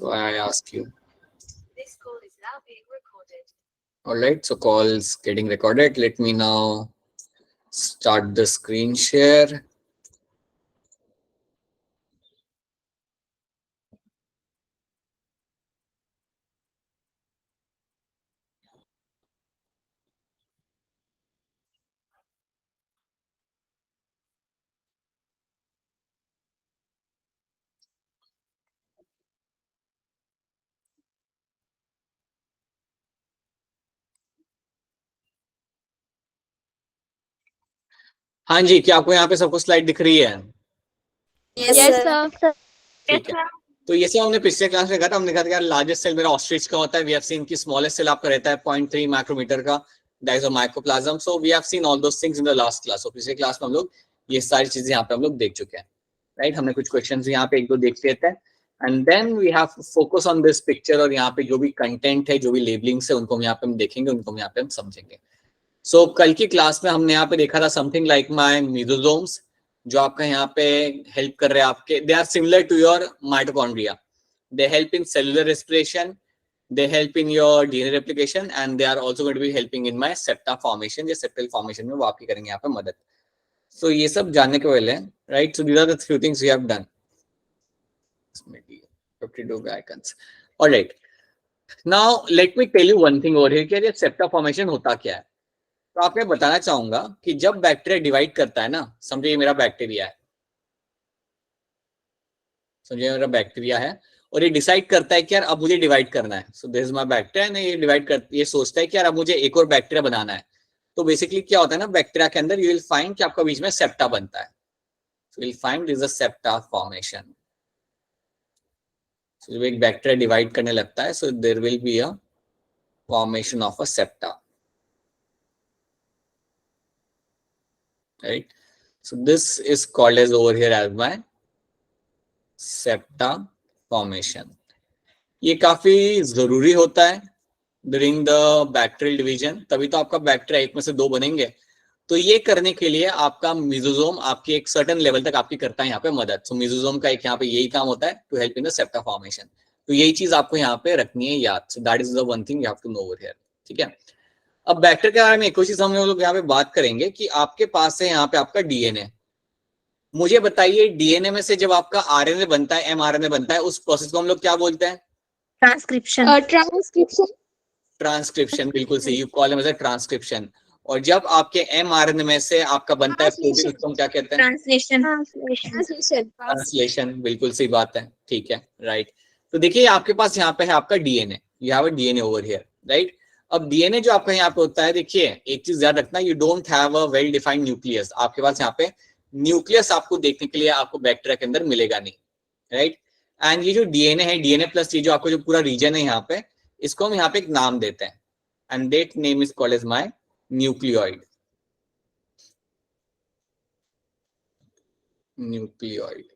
why I ask you. This call is now being recorded. All right, so call's getting recorded. Let me now start the screen share. हाँ जी, क्या आपको यहाँ पे सबको slide दिख रही है? Yes, sir. ठीक है, तो ये सब हमने पिछले क्लास में कहा था। हमने कहा था यार लार्जेस्ट सेल मेरा ऑस्ट्रिच का होता है। वी हैव सीन कि स्मॉलेस्ट सेल आपका रहता है 0.3 माइक्रोमीटर का, that is a mycoplasma. So we have seen all those things in the last class. So पिछले क्लास में हम लोग ये सारी चीजें यहाँ पे हम लोग देख चुके हैं, राइट। हमने कुछ क्वेश्चंस यहाँ पे एक दो देख लेते हैं and then we have focus on this picture. और यहाँ पे जो भी कंटेंट है, जो भी लेबलिंग्स है, उनको हम यहाँ पे हम देखेंगे, उनको हम यहाँ पे हम समझेंगे। सो कल की क्लास में हमने यहाँ पे देखा था समथिंग लाइक माय मेसोसोम्स, जो आपका यहाँ पे हेल्प कर रहे हैं आपके। They are similar to your mitochondria. They help in cellular respiration, they help in your DNA replication, and they are also going to be helping in my septa formation या septal formation में वो आपकी करेंगे यहाँ पे मदद। So ये सब जानने के पहले, right? So these are the few things we have done. 52 icons. All right. Now let me tell you one thing over here कि ये septa formation होता क्या है। तो आपको बताना चाहूंगा कि जब बैक्टीरिया डिवाइड करता है ना, समझिए ये मेरा बैक्टीरिया है, समझिए मेरा बैक्टीरिया है, और ये डिसाइड करता है कि यार अब मुझे डिवाइड करना है। सो दिस इज माय बैक्टीरिया ने ये डिवाइड कर, ये सोचता है कि यार अब मुझे एक और बैक्टीरिया बनाना है। तो बेसिकली क्या होता है ना, बैक्टीरिया के अंदर यू विल फाइंड कि आपका बीच में सेप्टा बनता है। So will find this is a septa formation. So जब एक बैक्टीरिया डिवाइड करने लगता है, so there will be a formation of a septa, right. So this is called as over here as my septa formation. ये काफी जरूरी होता है ड्यूरिंग द बैक्टीरियल डिवीजन, तभी तो आपका बैक्टीरिया एक में से दो बनेंगे। तो ये करने के लिए आपका मेसोसोम आपकी एक सर्टेन लेवल तक आपकी करता है यहाँ पे मदद। सो मेसोसोम का एक यहाँ पे यही काम होता है, to help in the septa formation. तो यही चीज आपको यहाँ पे रखनी है याद। So that is the one thing you have to know over here, ठीक है। अब बैक्टीरिया के बारे में एक और चीज हम लोग यहाँ पे बात करेंगे कि आपके पास है यहाँ पे आपका डीएनए। मुझे बताइए डीएनए में से जब आपका आरएनए बनता है, एमआरएनए बनता है, उस प्रोसेस को हम लोग क्या बोलते हैं? Transcription. ट्रांसक्रिप्शन, बिल्कुल सही। You call him as a transcription. और जब आपके एमआरएनए में से आपका बनता है प्रोटीन, उसको हम क्या कहते हैं? ट्रांसलेशन, बिल्कुल सही बात है, ठीक है, राइट। तो देखिए आपके पास यहाँ पे है आपका DNA, you have a DNA over here, right. अब डीएनए जो आपका यहाँ पे होता है, देखिए एक चीज याद रखना, you don't have a well defined nucleus. आपके पास यहाँ पे न्यूक्लियस आपको देखने के लिए आपको बैक्टीरिया के अंदर मिलेगा नहीं, राइट। एंड ये जो डीएनए है, डीएनए प्लस ये जो आपको जो पूरा रीजन है यहाँ पे, इसको हम यहाँ पे एक नाम देते हैं, and that name is called as my nucleoid. Nucleoid.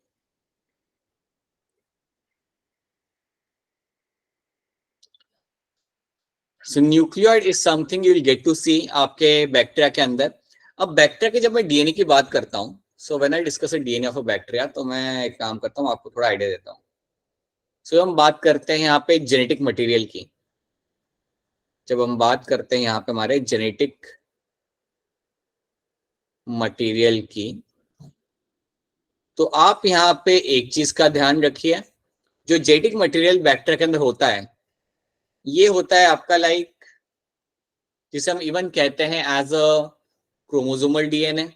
So nucleoid is something you will get to see आपके बैक्टीरिया के अंदर। अब बैक्टीरिया की जब मैं डीएनए की बात करता हूँ, so when I discuss DNA of a bacteria, तो मैं एक काम करता हूँ, आपको थोड़ा आइडिया देता हूँ। सो हम बात करते हैं यहाँ पे जेनेटिक मटेरियल की। जब हम बात करते हैं यहाँ पे हमारे जेनेटिक मटेरियल की, तो आप यहाँ पे एक चीज का ध्यान रखिए, जो जेनेटिक मटेरियल बैक्टीरिया के अंदर होता है, ये होता है आपका लाइक, जिसे हम इवन कहते हैं एज अ क्रोमोसोमल डीएनए।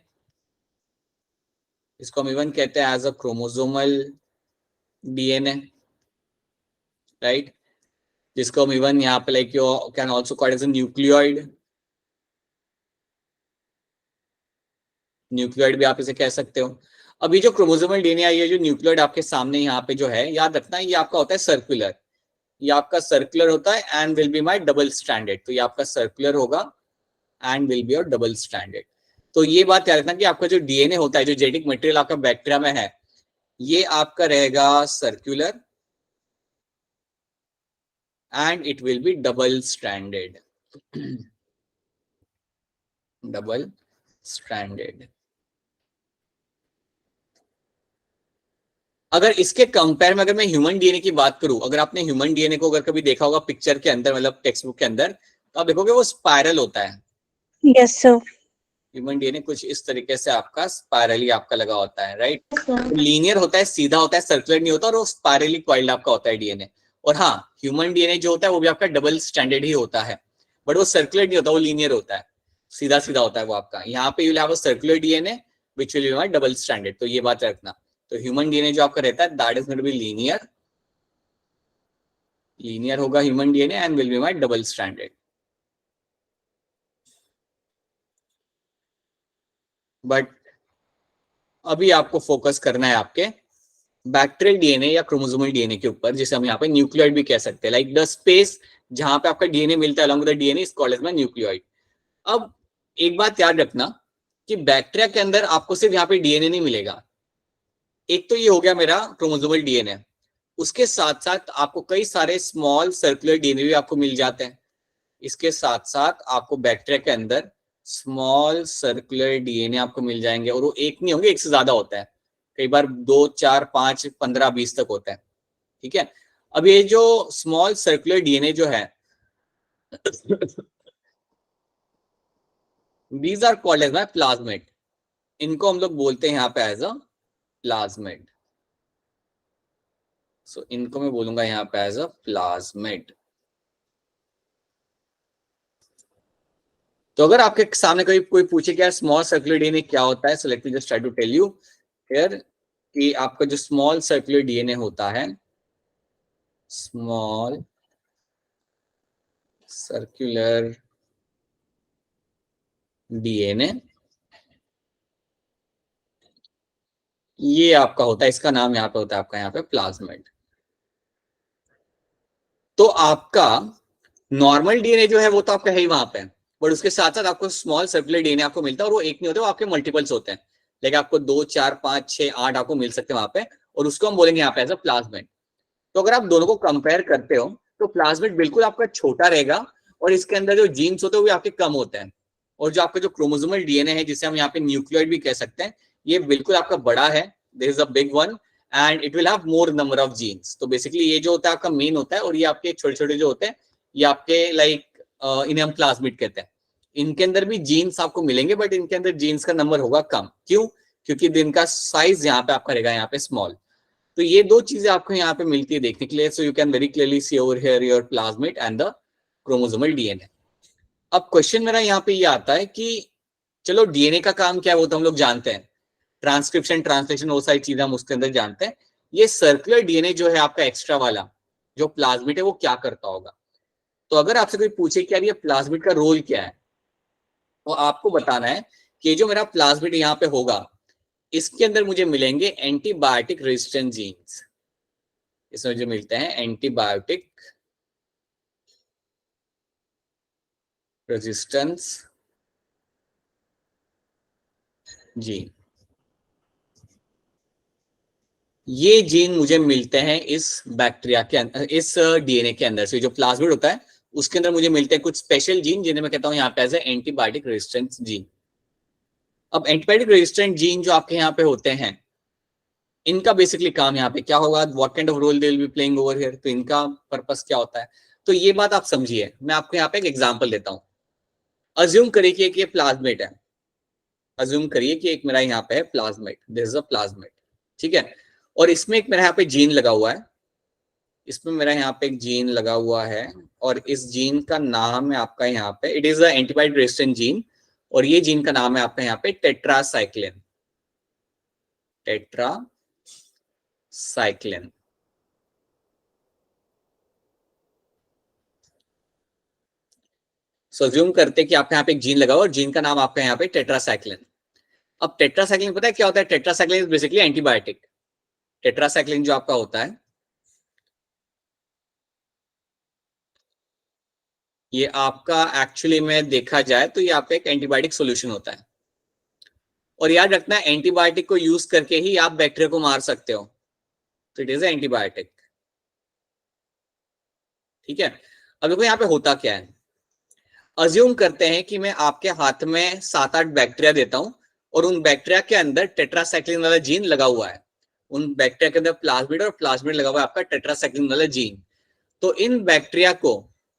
इसको हम इवन कहते हैं as a chromosomal DNA, right. जिसको हम इवन यहाँ पे like you can also called as a nucleoid. Nucleoid भी आप इसे कह सकते हो। अब ये जो क्रोमोसोमल डीएनए, ये जो न्यूक्लियोइड आपके सामने यहाँ पे जो है, याद रखना ये आपका होता है सर्कुलर। ये आपका सर्कुलर होता है and will be my double stranded. तो ये आपका सर्कुलर होगा and will be your double stranded. तो ये बात याद रखना कि आपका जो डीएनए होता है, जो जेनेटिक मटेरियल आपका बैक्टीरिया में है, ये आपका रहेगा circular and it will be double stranded. Double stranded. अगर इसके कंपेयर में अगर मैं ह्यूमन डीएनए की बात करूं, अगर आपने ह्यूमन डीएनए को अगर कभी देखा होगा पिक्चर के अंदर, मतलब टेक्स्ट बुक के अंदर, तो आप देखोगे वो स्पाइरल होता है। Yes, sir. ह्यूमन डीएनए कुछ इस तरीके से आपका स्पाइरली आपका लगा होता है, राइट। Sir. लीनियर होता है, सीधा होता है, सर्कुलर नहीं होता, और वो स्पाइरली कॉइल्ड आपका होता है डीएनए। और हाँ, ह्यूमन डीएनए जो होता है वो भी आपका डबल स्टैंडर्ड ही होता है, बट वो सर्कुलर नहीं होता, वो लीनियर होता है, सीधा सीधा होता है वो आपका। यहाँ पे you will have a circular DNA which will be double standard, तो ये बात रखना। तो ह्यूमन डीएनए जो आपका रहता है that is going to be linear, linear होगा human DNA and will be my double standard. But अभी आपको फोकस करना है आपके बैक्टीरियल डीएनए या क्रोमोसोमल डीएनए के ऊपर, जिसे हम यहाँ पे न्यूक्लियोइड भी कह सकते हैं। लाइक द स्पेस जहां पे आपका डीएनए मिलता है along with the DNA is called as my nucleoid. अब एक बात याद रखना कि बैक्टीरिया के अंदर आपको सिर्फ यहाँ पे डीएनए नहीं मिलेगा। एक तो ये हो गया मेरा क्रोमोसोमल डीएनए, उसके साथ साथ आपको कई सारे स्मॉल सर्कुलर डीएनए भी आपको मिल जाते हैं। इसके साथ साथ आपको बैक्टीरिया के अंदर स्मॉल सर्कुलर डीएनए आपको मिल जाएंगे, और वो एक नहीं होंगे, एक से ज्यादा होता है, कई बार 2 4 5 15 20 तक होता है। ठीक है, अब ये जो स्मॉल सर्कुलर डीएनए जो है these are called as my plasmid. इनको हम लोग बोलते हैं यहाँ पे एज अ प्लाज्मिड। सो इनको मैं बोलूंगा यहाँ पे एज अ प्लाज्मिड। तो अगर आपके सामने कोई पूछे कि यार स्मॉल सर्कुलर डीएनए क्या होता है, so let me just try to tell you here कि आपका जो स्मॉल सर्कुलर डीएनए होता है, स्मॉल सर्कुलर डीएनए, ये आपका होता है, इसका नाम यहाँ पे होता है आपका यहाँ पे प्लाज्मिड। तो आपका नॉर्मल डीएनए जो है वो तो आपका है ही वहां पे, बट उसके साथ साथ आपको स्मॉल सर्कुलर डीएनए आपको मिलता है, और वो एक नहीं होता, वो आपके मल्टीपल्स होते हैं। लेकिन आपको 2 4 5 6 8 आपको मिल सकते हैं वहां पे, और उसको हम बोलेंगे यहाँ पे एज अ प्लाज्मिड। तो अगर आप दोनों को कंपेयर करते हो तो प्लाज्मिड बिल्कुल आपका छोटा रहेगा, और इसके अंदर जो जीन्स होते हैं वो आपके कम होते हैं। और जो आपका जो क्रोमोसोमल डीएनए है, जिसे हम यहाँ पे न्यूक्लियोइड भी कह सकते हैं, ये बिल्कुल आपका बड़ा है, this is a big one, and it will have more number of genes. तो बेसिकली ये जो होता है आपका मेन होता है, और ये आपके छोटे छोटे जो होते हैं ये आपके लाइक इन्हें हम प्लाज्मिड कहते हैं। इनके अंदर भी जीन्स आपको मिलेंगे, बट इनके अंदर जीन्स का नंबर होगा कम। क्यों? क्योंकि इनका साइज यहाँ पे आपका रहेगा यहाँ पे स्मॉल। तो ये दो चीजें आपको यहाँ पे मिलती है देखने के लिए। So you can very clearly see over here your plasmid and the chromosomal DNA. अब क्वेश्चन मेरा यहाँ पे ये आता है कि चलो डीएनए का काम क्या है वो तो हम लोग जानते हैं, ट्रांसक्रिप्शन ट्रांसलेशन वो सारी चीजें हम उसके अंदर जानते हैं। ये सर्कुलर डीएनए जो है आपका एक्स्ट्रा वाला जो प्लाज्मिड है वो क्या करता होगा? तो अगर आपसे कोई पूछे कि यार ये प्लाज्मिड का रोल क्या है, तो आपको बताना है कि जो मेरा प्लाज्मिड यहाँ पे होगा इसके अंदर मुझे मिलेंगे एंटीबायोटिक रेजिस्टेंट जीन्स। इसमें जो मिलते हैं एंटीबायोटिक रेजिस्टेंस जीन, ये जीन मुझे मिलते हैं इस बैक्टीरिया के अंदर, इस डीएनए के अंदर से जो प्लाज्मिड होता है उसके अंदर मुझे मिलते हैं कुछ स्पेशल जीन, जिन्हें मैं कहता हूं यहाँ पे एज एंटीबायोटिक रेजिस्टेंस जीन। अब एंटीबायोटिक रेजिस्टेंट जीन जो आपके यहाँ पे होते हैं, इनका बेसिकली काम यहाँ पे क्या होगा, what kind of role they will be playing over here, तो इनका पर्पस क्या होता है? तो ये बात आप समझिए, मैं आपको यहाँ पे एक एग्जांपल देता हूँ। अज्यूम करिए कि एक ये प्लाज्मिड है, अज्यूम करिए कि एक मेरा यहाँ पे है plasmid, this is a plasmid, ठीक है। और इसमें एक मेरा यहाँ पे जीन लगा हुआ है, इसमें मेरा यहाँ पे एक जीन लगा हुआ है, और इस जीन का नाम है आपका यहाँ पे, it is a antibiotic resistant gene, और ये जीन का नाम है आपका यहाँ पे टेट्रासाइक्लिन, टेट्रासाइक्लिन। सो अज्यूम करते हैं कि आपके यहाँ पे एक जीन लगा हुआ और जीन का नाम आपका यहाँ पे टेट्रासाइक्लिन। अब टेट्रासाइक्लिन पता है क्या होता है? Tetracycline is basically antibiotic. Tetracycline जो आपका होता है ये आपका एक्चुअली में देखा जाए तो ये आपका एक एंटीबायोटिक सॉल्यूशन होता है। और याद रखना एंटीबायोटिक को यूज करके ही आप बैक्टीरिया को मार सकते हो, तो इट इज एंटीबायोटिक, ठीक है। अब देखो यहाँ पे होता क्या है, अज्यूम करते हैं कि मैं आपके हाथ में 7 8 बैक्टीरिया देता हूं, और उन बैक्टीरिया के अंदर टेट्रासाइक्लिन वाला जीन लगा हुआ है। उन बैक्टीरिया के अंदर प्लाज्मिड और प्लाज्मिड लगा हुआ है आपका टेट्रासाइक्लिन वाला जीन। तो इन बैक्टीरिया को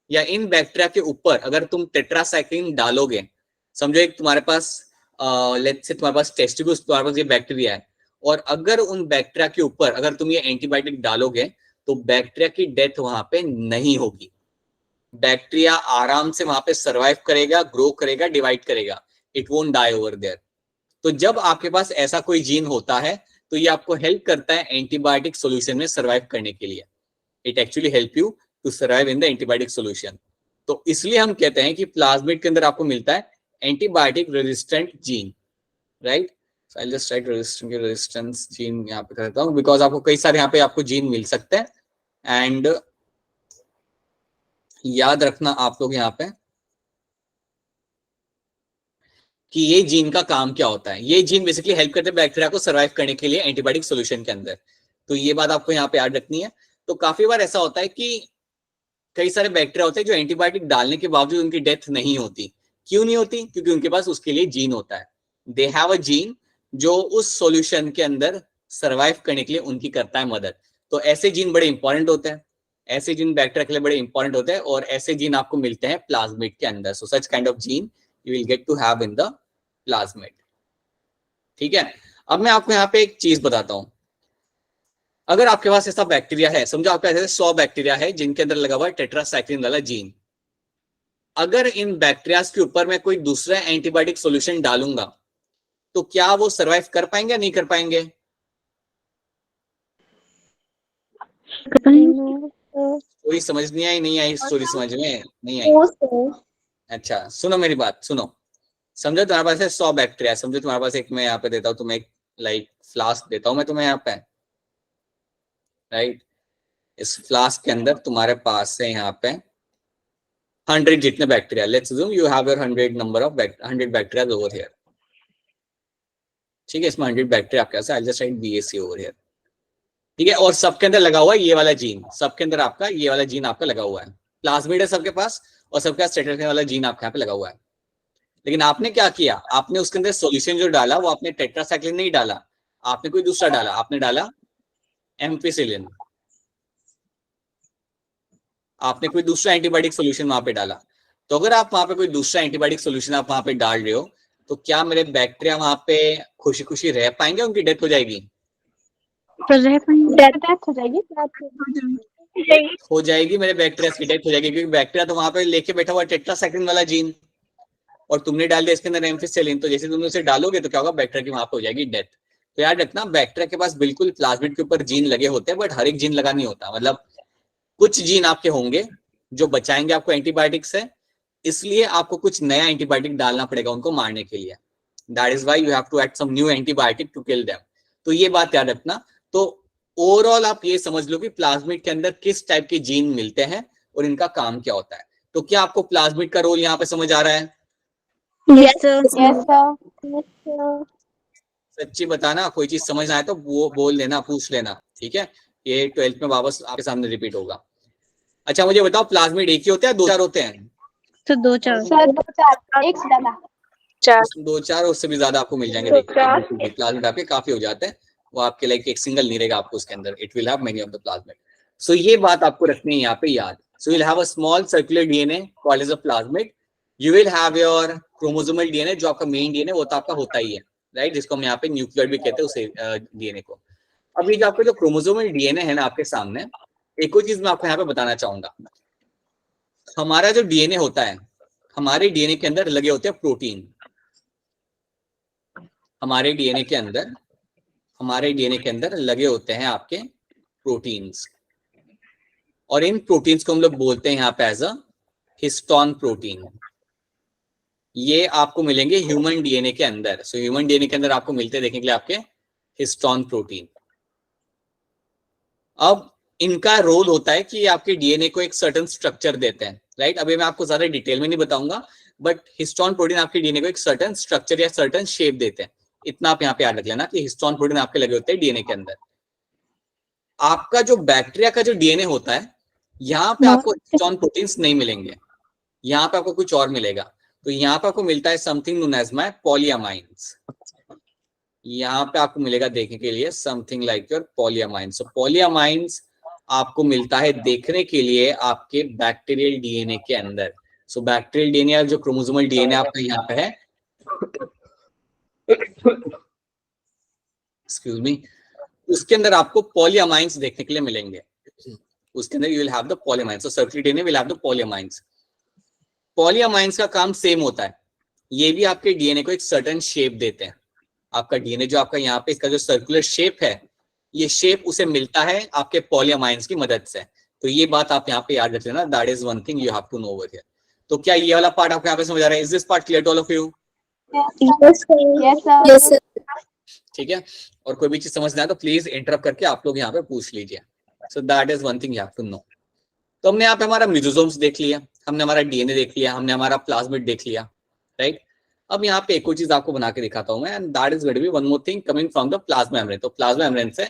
या इन बैक्टीरिया के ऊपर अगर तुम टेट्रासाइक्लिन डालोगे, समझो एक तुम्हारे पास लेट्स से तुम्हारे पास टेस्टिकुलस, तुम्हारे पास ये बैक्टीरिया है, और अगर उन बैक्टीरिया के ऊपर अगर तुम ये एंटीबायोटिक डालोगे तो बैक्टीरिया की डेथ वहां पे नहीं होगी। बैक्टीरिया आराम से वहां पे सर्वाइव करेगा, ग्रो करेगा, डिवाइड करेगा, it won't die over there. तो जब आपके पास ऐसा कोई जीन होता है तो ये आपको हेल्प करता है एंटीबायोटिक सॉल्यूशन में सर्वाइव करने के लिए। It actually help you to survive in the antibiotic solution. तो इसलिए हम कहते हैं कि प्लाज्मिड के अंदर आपको मिलता है antibiotic resistant gene, right. So I just right resistance gene यहाँ पे करता हूँ, बिकॉज आपको कई सारे यहाँ पे आपको जीन मिल सकते हैं। एंड याद रखना आप लोग यहाँ पे कि ये जीन का काम क्या होता है। ये जीन बेसिकली हेल्प करते हैं बैक्टीरिया को सर्वाइव करने के लिए एंटीबायोटिक सॉल्यूशन के अंदर। तो ये बात आपको यहाँ पे याद रखनी है। तो काफी बार ऐसा होता है कि कई सारे बैक्टीरिया होते हैं जो एंटीबायोटिक डालने के बावजूद उनकी डेथ नहीं होती। क्यों नहीं होती? क्योंकि उनके पास उसके लिए जीन होता है। दे हैव अ जीन जो उस सॉल्यूशन के अंदर सर्वाइव करने के लिए उनकी करता है मदद। तो ऐसे जीन बड़े इंपॉर्टेंट होते हैं, ऐसे जीन बैक्टीरिया के लिए बड़े इंपॉर्टेंट होते हैं, और ऐसे जीन आपको मिलते हैं प्लाज्मिड के अंदर। So such kind of gene you will get to have in the plasmid। ठीक है, अब मैं आपको यहाँ पे एक चीज बताता हूं। अगर आपके पास ऐसा बैक्टीरिया है, समझो आपके पास 100 बैक्टीरिया है जिनके अंदर लगा हुआ है टेट्रासाइक्लिन वाला जीन। अगर इन बैक्टीरिया के ऊपर मैं कोई दूसरा एंटीबायोटिक सॉल्यूशन डालूंगा तो क्या वो सर्वाइव कर पाएंगे या नहीं कर पाएंगे? कोई समझ नहीं आई? नहीं आई स्टोरी समझ में? नहीं आई? अच्छा सुनो मेरी बात, सुनो। समझो तुम्हारे पास है 100 बैक्टीरिया। समझो तुम्हारे पास एक, मैं यहाँ पे देता हूँ तुम्हें एक लाइक फ्लास्क देता हूँ मैं तुम्हें यहाँ पे, राइट। इस फ्लास्क के अंदर तुम्हारे पास है यहाँ पे 100 जितने bacteria. Let's assume you have your 100 number of 100 bacteria over here. ठीक है, इसमें 100 बैक्टीरिया आपके पास है। I just right BAC over here. ठीक है, और सबके अंदर लगा हुआ है ये वाला जीन। सबके अंदर आपका ये वाला जीन आपका लगा हुआ है। प्लाज्मिड है सबके पास, और सबके पास टेट्रासाइक्लिन वाला जीन आपके यहाँ पे लगा हुआ है। लेकिन आपने क्या किया? आपने उसके अंदर सॉल्यूशन जो डाला वो आपने टेट्रासाइक्लिन नहीं डाला, आपने कोई दूसरा डाला। आपने डाला एम्पिसिलिन, आपने कोई दूसरा एंटीबायोटिक सॉल्यूशन वहां पे डाला। तो अगर आप वहां पे कोई दूसरा एंटीबायोटिक सॉल्यूशन आप वहां पे डाल रहे हो तो क्या मेरे बैक्टीरिया वहां पे खुशी खुशी रह पाएंगे? उनकी डेथ हो जाएगी? हो जाएगी, मेरे बैक्टीरिया की डेथ हो जाएगी, क्योंकि बैक्टीरिया तो वहां पे लेके बैठा हुआ टेट्रासाइक्लिन वाला जीन, और तुमने डाल दिया इसके अंदर एम्फिसिलिन। तो जैसे तुम उसे डालोगे तो क्या होगा? बैक्टीरिया की वहां पे हो जाएगी डेथ। तो याद रखना, बैक्टीरिया के पास बिल्कुल प्लाज्मिड के ऊपर जीन लगे होते हैं, बट हर एक जीन लगा नहीं होता। मतलब कुछ जीन आपके होंगे जो बचाएंगे आपको एंटीबायोटिक से, इसलिए आपको कुछ नया एंटीबायोटिक डालना पड़ेगा उनको मारने के लिए। That is why you have to add some new antibiotic to kill them. तो ये बात याद रखना। तो ओवरऑल आप ये समझ लो कि प्लाज्मिड के अंदर किस टाइप के जीन मिलते हैं और इनका काम क्या होता है। तो क्या आपको प्लाज्मिड का रोल यहाँ पे समझ आ रहा है? Yes, sir. Yes, sir. सच्ची बताना, कोई चीज समझ आए तो वो बोल लेना, पूछ लेना। ठीक है, ये 12th में वापस आपके सामने रिपीट होगा। अच्छा मुझे बताओ, प्लाज्मिड एक ही होते हैं, 2-4 होते हैं? तो 2-4 सर 2-4 एक से ज्यादा 2-4 उससे भी ज्यादा आपको मिल जाएंगे। देखिए प्लाज्मिड आपके काफी हो जाते हैं, वो आपके लाइक एक सिंगल नहीं रहेगा आपको उसके अंदर। It will have many of the plasmid. So ये बात आपको रखनी है यहाँ पे याद। So you will have a small circular DNA called as a plasmid. You will have your chromosomal DNA, जो आपका मेन डीएनए वो तो आपका होता ही है, राइट, जिसको हम यहाँ पे न्यूक्लियर भी कहते हैं उसे डीएनए को। अब ये जो आपका जो क्रोमोसोमल डीएनए है ना आपके सामने, एक और चीज मैं आपको यहाँ पे बताना चाहूंगा। हमारा जो डीएनए होता है, हमारे डीएनए के अंदर लगे होते हैं प्रोटीन। हमारे डीएनए के अंदर लगे होते हैं आपके प्रोटीन्स, और इन प्रोटीन्स को हम लोग बोलते हैं यहाँ पे एज अ हिस्टोन प्रोटीन। ये आपको मिलेंगे ह्यूमन डीएनए के अंदर। सो ह्यूमन डीएनए के अंदर आपको मिलते हैं देखने के लिए आपके हिस्टोन प्रोटीन। अब इनका रोल होता है कि आपके डीएनए को एक सर्टेन स्ट्रक्चर देते हैं, राइट। अभी मैं आपको ज्यादा डिटेल में नहीं बताऊंगा, बट हिस्टोन प्रोटीन आपके डीएनए को एक सर्टेन स्ट्रक्चर या सर्टेन शेप देते हैं। इतना आप यहाँ पे याद रख लेना कि हिस्टोन प्रोटीन आपके लगे होते हैं डीएनए के अंदर। आपका जो बैक्टीरिया का जो डीएनए होता है, यहाँ पे आपको हिस्टोन प्रोटीन्स नहीं मिलेंगे, यहाँ पे आपको कुछ और मिलेगा। तो यहाँ पे आपको मिलता है समथिंग नोन एज माय पॉलीअमाइन्स। यहाँ पे आपको मिलेगा देखने के लिए समथिंग लाइक योर पॉलीअमाइंस। सो पॉलीअमाइंस आपको मिलता है देखने के लिए आपके बैक्टीरियल डीएनए के अंदर। सो बैक्टीरियल डीएनए जो क्रोमोसोमल डीएनए आपका यहाँ पे है, एक्सक्यूज मी, उसके अंदर आपको पॉलीअमाइंस देखने के लिए मिलेंगे। उसके अंदर you will have the polyamines. So circular DNA will have the polyamines. Polyamines का काम सेम होता है, ये भी आपके डीएनए को एक सर्टेन शेप देते हैं। आपका डीएनए जो आपका यहाँ पे इसका जो सर्कुलर शेप है, ये शेप उसे मिलता है आपके पॉलीअमाइंस की मदद से। तो ये बात आप यहाँ पे याद रख लेना, that is one thing you have to know over here. तो क्या ये वाला पार्ट आपको यहाँ पे समझ आ रहा है? Is this part clear to all of you? Yes, sir. ठीक है, और कोई भी चीज समझना है तो प्लीज इंटरप्ट करके आप लोग यहाँ पे पूछ लीजिए। So that is one thing you have to know. तो हमने यहाँ पे हमारा मिजोसोम्स देख लिया, हमने हमारा डीएनए देख लिया, हमने हमारा प्लाज्मिड देख लिया, राइट। अब यहाँ पे एक और चीज आपको बना के दिखाता हूँ मैं, and that is going to be one more thing coming from the plasma membrane. तो प्लाज्मा मेम्ब्रेन से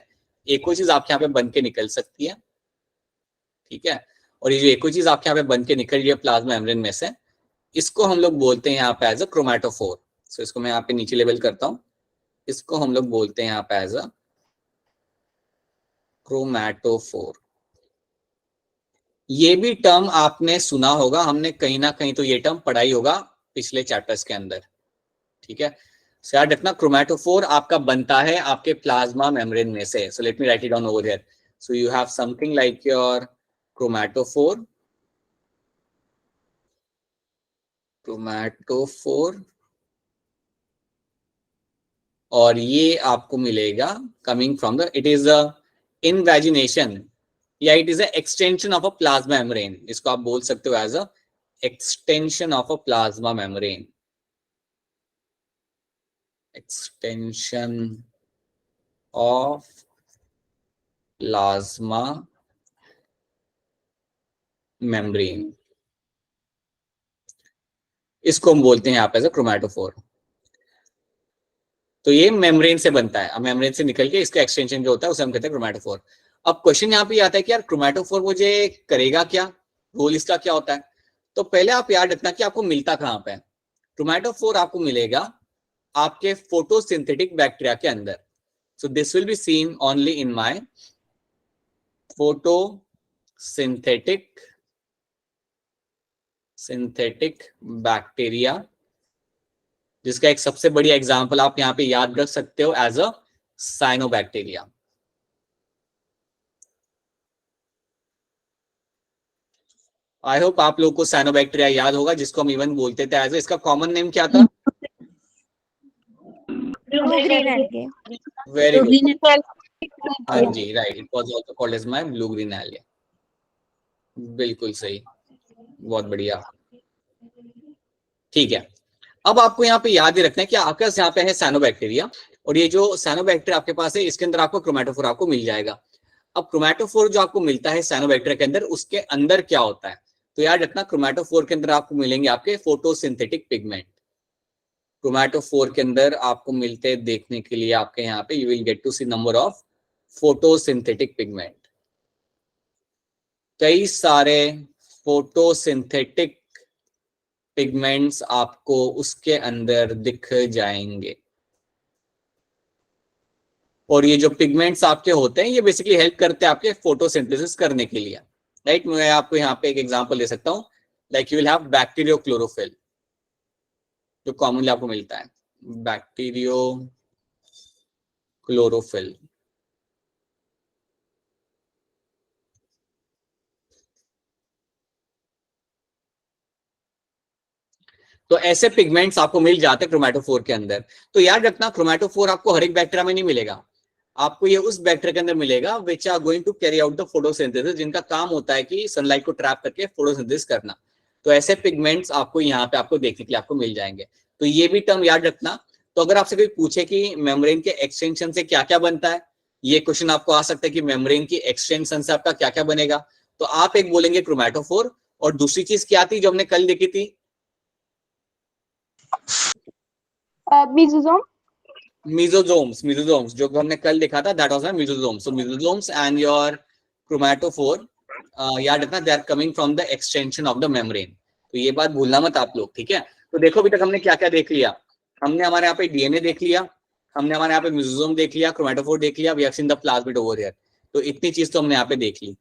एक और चीज आपके यहाँ पे बन के निकल सकती है, ठीक है। और ये जो एक और चीज आपके यहाँ पे बन के निकल रही है प्लाज्मा मेम्ब्रेन में से, इसको हम लोग बोलते हैं यहाँ पे एज अ क्रोमैटोफोर। सो इसको मैं यहाँ पे नीचे लेवल करता हूँ, इसको हम लोग बोलते हैं यहाँ पे एज अ क्रोमैटोफोर। ये भी टर्म आपने सुना होगा, हमने कहीं ना कहीं तो ये टर्म पढ़ाई होगा पिछले चैप्टर्स के अंदर, ठीक है। सो याद रखना क्रोमैटोफोर आपका बनता है आपके प्लाज्मा मेम्ब्रेन में से। So let me write it down over here. So you have something like your chromatophore, और ये आपको मिलेगा coming from the, it is a invagination या it is a extension of a plasma membrane. इसको आप बोल सकते हो as a extension of a plasma membrane, extension of plasma membrane, इसको हम बोलते हैं यहाँ पे एज अ क्रोमैटोफोर। तो ये मेम्ब्रेन से बनता है, अब मेम्ब्रेन से निकल के इसका एक्सटेंशन जो होता है उसे हम कहते हैं क्रोमैटोफोर। अब क्वेश्चन यहाँ पे आता है कि यार क्रोमैटोफोर मुझे करेगा क्या, रोल इसका क्या होता है? तो पहले आप याद रखना कि आपको मिलता कहाँ पे है। क्रोमैटोफोर आपको मिलेगा आपके फोटोसिंथेटिक बैक्टीरिया के अंदर। So this will be seen only in my photosynthetic bacteria, जिसका एक सबसे बढ़िया एग्जांपल आप यहाँ पे याद रख सकते हो as a cyanobacteria. I hope आप लोग को साइनोबैक्टीरिया याद होगा, जिसको हम इवन बोलते थे एज, इसका कॉमन नेम क्या था? वेरी गुड, हाँ जी, right, it was also called as my blue green algae. बिल्कुल सही, बहुत बढ़िया, ठीक है। अब आपको यहाँ पे याद ही रखना है कि आपके पास यहाँ पे है साइनोबैक्टीरिया, और ये जो साइनोबैक्टीरिया आपके पास है इसके अंदर आपको क्रोमैटोफोर आपको मिल जाएगा। अब क्रोमैटोफोर जो आपको मिलता है साइनोबैक्टीरिया के अंदर, उसके अंदर क्या होता है? तो याद रखना क्रोमैटोफोर के अंदर आपको मिलेंगे आपके फोटोसिंथेटिक पिगमेंट। क्रोमैटोफोर के अंदर आपको मिलते हैं देखने के लिए आपके यहाँ पे, you will get to see number of photosynthetic pigment. कई सारे फोटोसिंथेटिक पिगमेंट्स आपको उसके अंदर दिख जाएंगे, और ये जो पिगमेंट्स आपके होते हैं ये बेसिकली हेल्प करते हैं आपके फोटोसिंथेसिस करने के लिए, राइट। मैं आपको यहाँ पे एक एग्जांपल दे सकता हूँ, like you will have bacterio chlorophyll, जो कॉमनली आपको मिलता है, बैक्टीरियो क्लोरोफिल। तो ऐसे पिगमेंट्स आपको मिल जाते हैं क्रोमैटोफोर के अंदर। तो याद रखना क्रोमैटोफोर आपको हर एक बैक्टीरिया में नहीं मिलेगा, आपको ये उस बैक्टीरिया के अंदर मिलेगा which are going to carry out the photosynthesis, जिनका काम होता है कि सनलाइट को ट्रैप करके फोटोसिंथेसिस करना। तो ऐसे पिगमेंट्स आपको यहाँ पे आपको देखने के लिए आपको मिल जाएंगे। तो ये भी टर्म याद रखना। तो अगर आपसे कोई पूछे कि मेम्ब्रेन के एक्सटेंशन से क्या क्या बनता है, ये क्वेश्चन आपको आ सकता है कि मेम्ब्रेन की एक्सटेंशन से आपका क्या क्या बनेगा, तो आप एक बोलेंगे क्रोमैटोफोर, और दूसरी चीज क्या थी जो हमने कल देखी थी? Mesosome. Mesosomes जो हमने कल देखा था, that was my mesosomes. So mesosomes and your chromatophore, याद रखना they are coming from the extension of the membrane. तो ये बात भूलना मत आप लोग, ठीक है। तो देखो अभी तक हमने क्या क्या देख लिया। हमने हमारे यहाँ पे डीएनए देख लिया, हमने हमारे यहाँ पे म्यूजिज्म देख लिया, क्रोमेटोफोर देख लिया, we have seen the plasmid over here. तो इतनी चीज तो हमने यहाँ पे देख ली।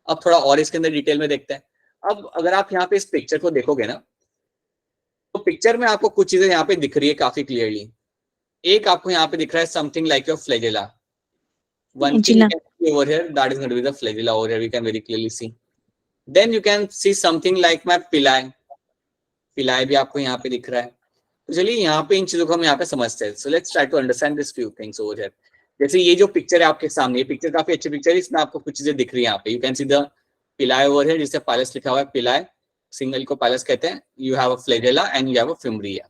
अब थोड़ा और इसके अंदर डिटेल में देखते हैं। अब अगर आप यहाँ पे इस पिक्चर को देखोगे ना, तो पिक्चर में आपको कुछ चीजें यहाँ पे दिख रही है काफी क्लियरली। एक आपको यहाँ पे दिख रहा है something like your flagella. One thing you Flagella. can see over here, that is going to be the flagella over here. We can very clearly see. Then you can see something like my पिलाय। पिलाय भी आपको यहाँ पे दिख रहा है। तो चलिए यहाँ पे इन चीजों को हम यहाँ पे समझते हैं। So let's try to understand this few things over here. जैसे ये जो पिक्चर है आपके सामने, ये पिक्चर काफी अच्छी पिक्चर है, इसमें आपको कुछ चीजें दिख रही है यहाँ पे। You can see the पिलाय over here, जिससे पायलस लिखा हुआ है, पिलाय सिंगल को पायलस कहते हैं। You have a flagella and you have a fimbria.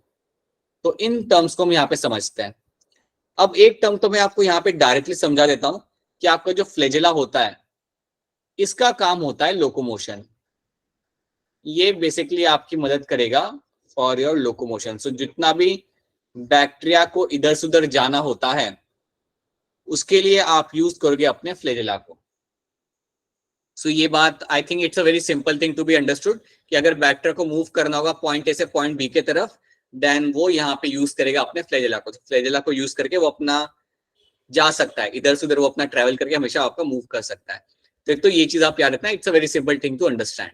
तो इन टर्म्स को हम यहाँ पे समझते हैं। अब एक टर्म तो मैं आपको यहाँ पे डायरेक्टली समझा देता हूँ कि आपका जो फ्लैजेला होता है, इसका काम होता है लोकोमोशन। ये बेसिकली आपकी मदद करेगा फॉर योर लोकोमोशन। सो जितना भी बैक्टीरिया को इधर से उधर जाना होता है, उसके लिए आप यूज करोगे अपने फ्लैजेला को। सो ये बात I think it's a very simple thing to be understood कि अगर बैक्टीरिया को मूव करना होगा पॉइंट ए से पॉइंट बी के तरफ, देन वो यहाँ पे यूज करेगा अपने फ्लैजेला को। फ्लैजेला को यूज करके वो अपना जा सकता है इधर से उधर, वो अपना ट्रैवल करके हमेशा आपका मूव कर सकता है। तो ये चीज आप याद रखना, it's a very simple thing to understand.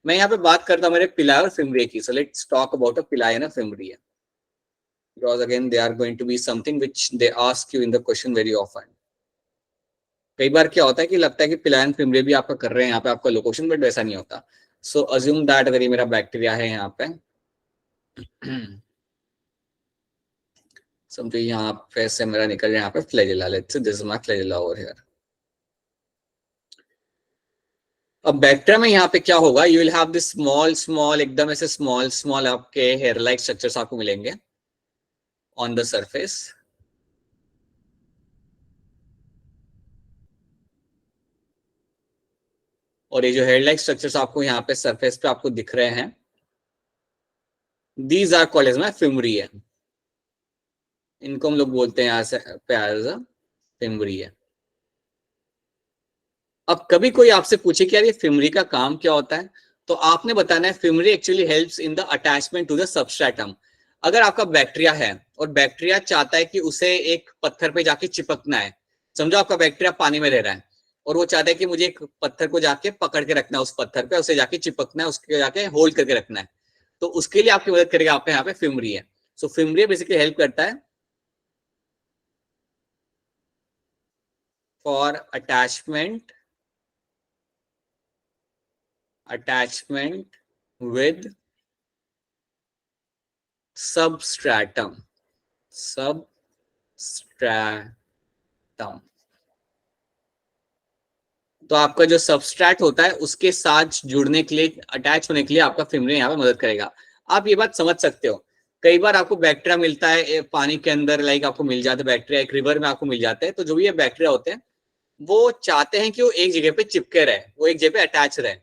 मैं यहाँ पे बात करता हूँ मेरे पिलाय और फिम्ब्रिया की। So let's talk about a pili and a fimbria, because again they are going to be something which they ask you in the question very often. कई बार क्या होता है कि लगता है कि पिलाय एंड फिम्ब्रिया भी आपका कर रहे हैं यहाँ पे आपका लोकेशन, बट वैसा नहीं होता। सो अज्यूम दैट अगर ये मेरा बैक्टीरिया है यहाँ पे, समझो यहाँ पे से मेरा निकल रहा है यहाँ पे flagella. Let's say this is my flagella over here. अब बैक्टीरिया में यहाँ पे क्या होगा, you will have this small small, एकदम ऐसे स्मॉल स्मॉल आपके हेयर लाइक स्ट्रक्चर्स आपको मिलेंगे ऑन द सरफेस। और ये जो हेयर लाइक स्ट्रक्चर्स आपको यहाँ पे सरफेस पे आपको दिख रहे हैं, these are called as my fimbria. इनको हम लोग बोलते हैं यहाँ से प्यार फिम्ब्रिया। अब कभी कोई आपसे पूछे कि यार ये फिम्ब्री का काम क्या होता है, तो आपने बताना है fimbriae actually helps in the attachment to the substratum. अगर आपका बैक्टीरिया है और बैक्टीरिया चाहता है कि उसे एक पत्थर पे जाके चिपकना है, समझो आपका बैक्टीरिया पानी में रह रहा है और वो चाहता है कि मुझे एक पत्थर को जाके पकड़ के रखना है, उस पत्थर पे उसे जाके चिपकना है, उसके जाके होल्ड करके रखना है, तो उसके लिए आपकी मदद करेगा आपके यहाँ पे फिम्ब्री है। सो फिम्ब्री बेसिकली हेल्प करता है फॉर अटैचमेंट with substratum। तो आपका जो सबस्ट्रैट होता है उसके साथ जुड़ने के लिए, अटैच होने के लिए आपका फिम्ब्री यहाँ पे मदद करेगा। आप ये बात समझ सकते हो, कई बार आपको बैक्टीरिया मिलता है पानी के अंदर, लाइक आपको मिल जाता है बैक्टीरिया एक रिवर में आपको मिल जाता है, तो जो भी ये बैक्टीरिया होते हैं वो चाहते हैं कि वो एक जगह पे चिपके रहे, वो एक जगह पे अटैच रहे,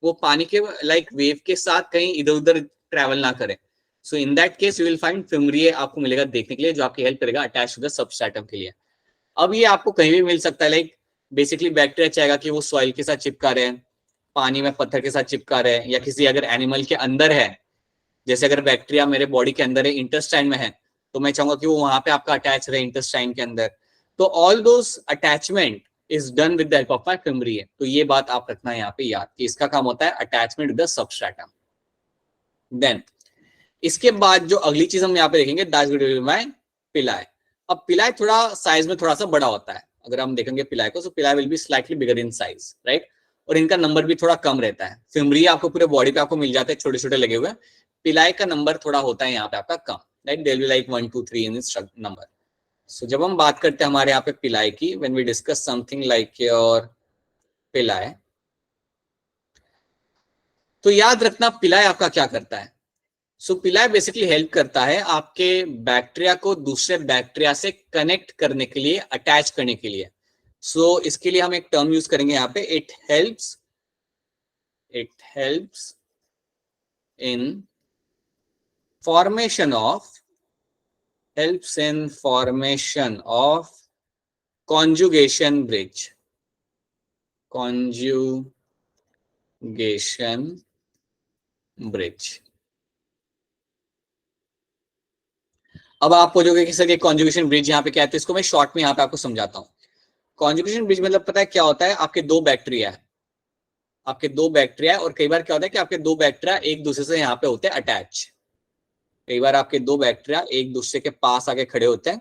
वो पानी के लाइक वेव के साथ कहीं इधर उधर ट्रैवल ना करे। So in that case you will find fimbriae आपको मिलेगा देखने के लिए, जो आपकी हेल्प करेगा अटैच टू द सबस्ट्रेटम के लिए। अब ये आपको कहीं भी मिल सकता है, लाइक बेसिकली बैक्टीरिया चाहेगा कि वो सॉइल के साथ चिपका रहे, पानी में पत्थर के साथ चिपका रहे, या किसी अगर एनिमल के अंदर है, जैसे अगर बैक्टीरिया मेरे बॉडी के अंदर है, इंटेस्टाइन में है, तो मैं चाहूंगा कि वो वहां पे आपका अटैच रहे इंटेस्टाइन के अंदर। तो all those attachment is done with the help of my fimbria. तो ये बात आप रखना है यहाँ पे याद कि इसका काम होता है attachment with the substratum. Then इसके बाद जो अगली चीज हम यहाँ पे देखेंगे, that's going to be my pili. अब पिलाय थोड़ा साइज में थोड़ा सा बड़ा होता है, अगर हम देखेंगे पिलाय को, तो pili will be slightly bigger in size, right. और इनका नंबर भी थोड़ा कम रहता है। फिम्ब्रिया आपको पूरे बॉडी पे आपको मिल जाते हैं छोटे छोटे लगे हुए, पिलाय का नंबर थोड़ा होता है यहाँ पे आपका कम, right. There will be like 1 2 3 in this number. So जब हम बात करते हैं हमारे यहाँ पे पिलाय की, when we discuss something like your pili, तो याद रखना पिलाय आपका क्या करता है। सो पिलाय बेसिकली हेल्प करता है आपके बैक्टीरिया को दूसरे बैक्टीरिया से कनेक्ट करने के लिए, अटैच करने के लिए। सो इसके लिए हम एक टर्म यूज करेंगे यहाँ पे, it helps in formation of conjugation bridge। अब आप पूछोगे कि सर ये कॉन्जुगेशन ब्रिज यहाँ पे क्या है, तो इसको मैं शॉर्ट में यहाँ पे आपको समझाता हूँ। कॉन्जुगेशन ब्रिज मतलब पता है क्या होता है, आपके दो बैक्टीरिया है, आपके दो बैक्टीरिया, और कई बार क्या होता है कि आपके दो बैक्टीरिया एक दूसरे से यहाँ पे होते हैं अटैच। कई बार आपके दो बैक्टीरिया एक दूसरे के पास आके खड़े होते हैं,